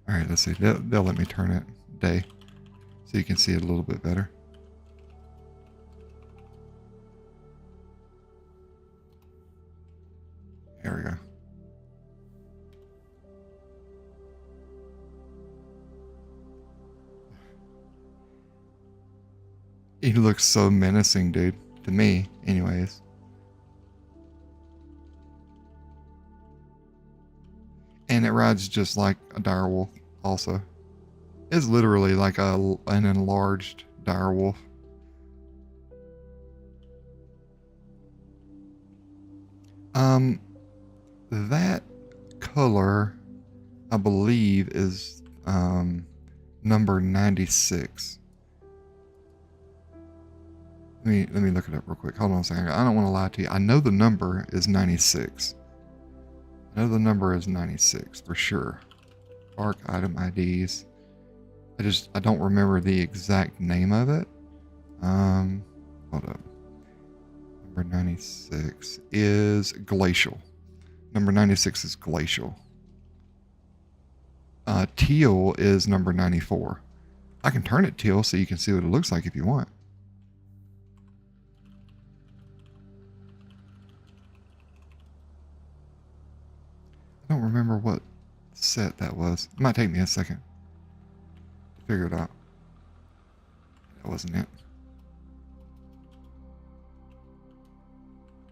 All right, let's see. They'll let me turn it day so you can see it a little bit better. There we go. He looks so menacing, dude. To me, anyways. And it rides just like a direwolf also. It's literally like an enlarged direwolf. That color, I believe, is number 96. Let me look it up real quick. Hold on a second. I don't want to lie to you. I know the number is 96. I know the number is 96 for sure. Arc item IDs. I don't remember the exact name of it. Hold up. Number 96 is Glacial. Number 96 is Glacial. Teal is number 94. I can turn it teal so you can see what it looks like if you want. I don't remember what set that was. It might take me a second to figure it out. That wasn't it.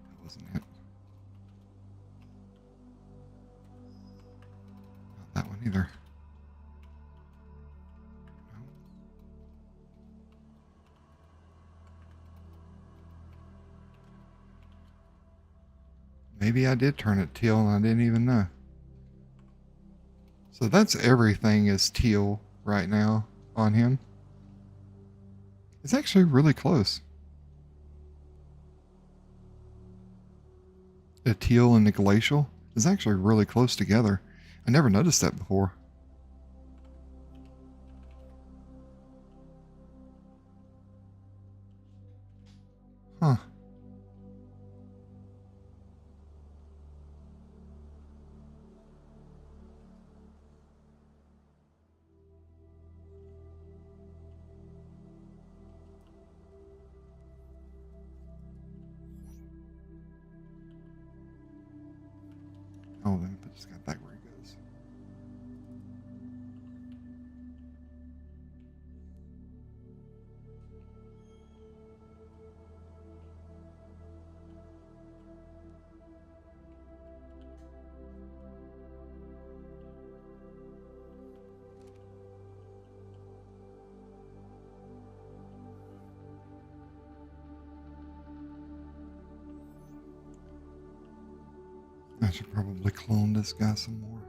That wasn't it. Not that one either. No. Maybe I did turn it teal and I didn't even know. So that's everything is teal right now on him. It's actually really close. The teal and the glacial is actually really close together. I never noticed that before. Huh. Oh, let me put this guy back where he goes. I should probably clone this guy some more.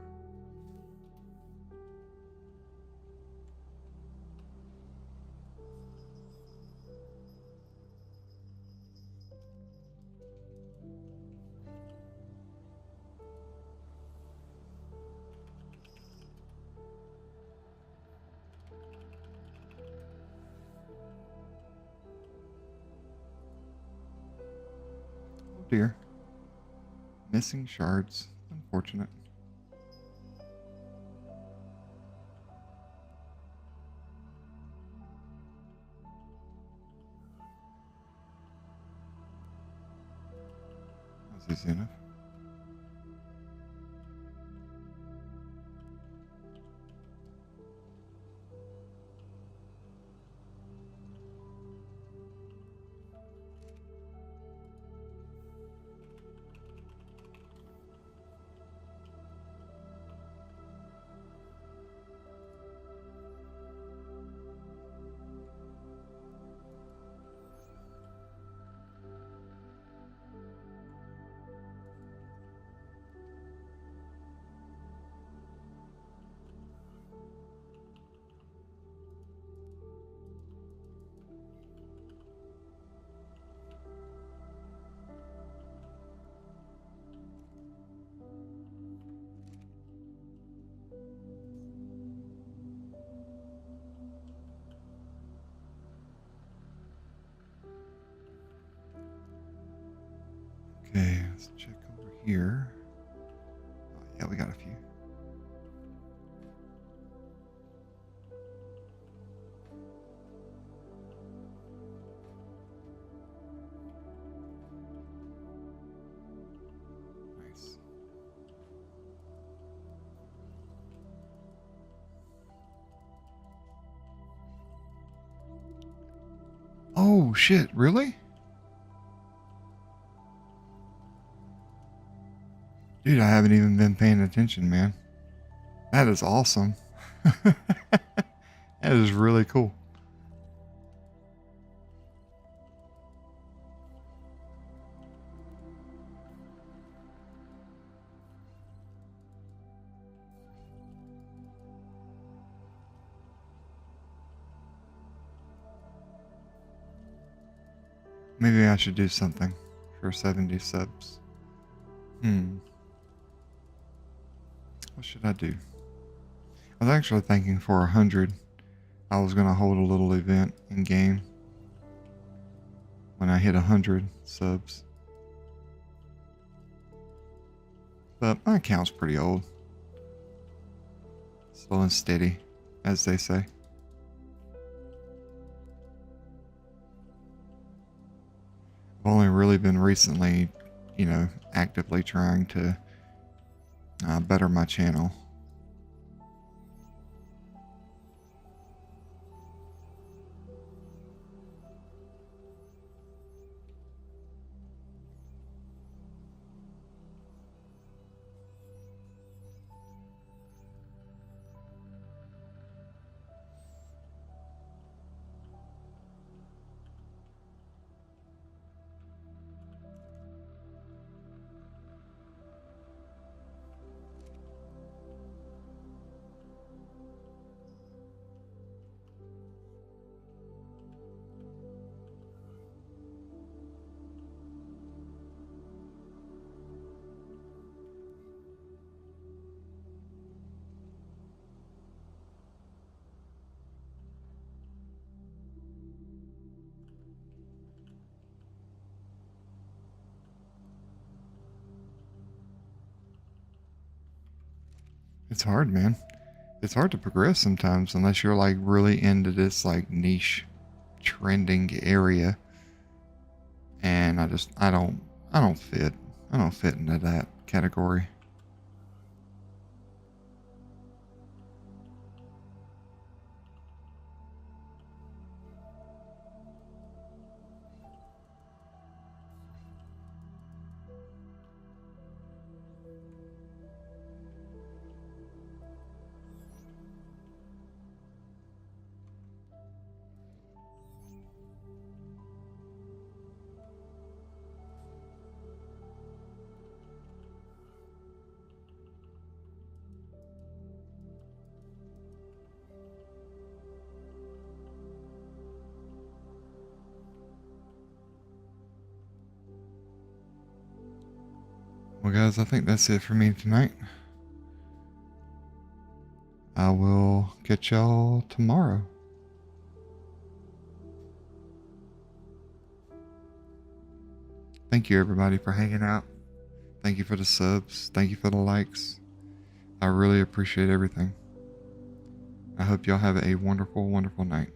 Oh dear. Missing shards. Unfortunate. That's easy enough. Okay, let's check over here. Oh, yeah, we got a few. Nice. Oh, shit, really? Dude, I haven't even been paying attention, man. That is awesome. That is really cool. Maybe I should do something for 70 subs. What should I do? I was actually thinking for 100, I was going to hold a little event in game when I hit 100 subs. But my account's pretty old. Slow and steady, as they say. I've only really been recently, actively trying to better my channel. It's hard, man. It's hard to progress sometimes unless you're like really into this like niche trending area. And I don't fit into that category. Well, guys, I think that's it for me tonight. I will catch y'all tomorrow. Thank you, everybody, for hanging out. Thank you for the subs. Thank you for the likes. I really appreciate everything. I hope y'all have a wonderful, wonderful night.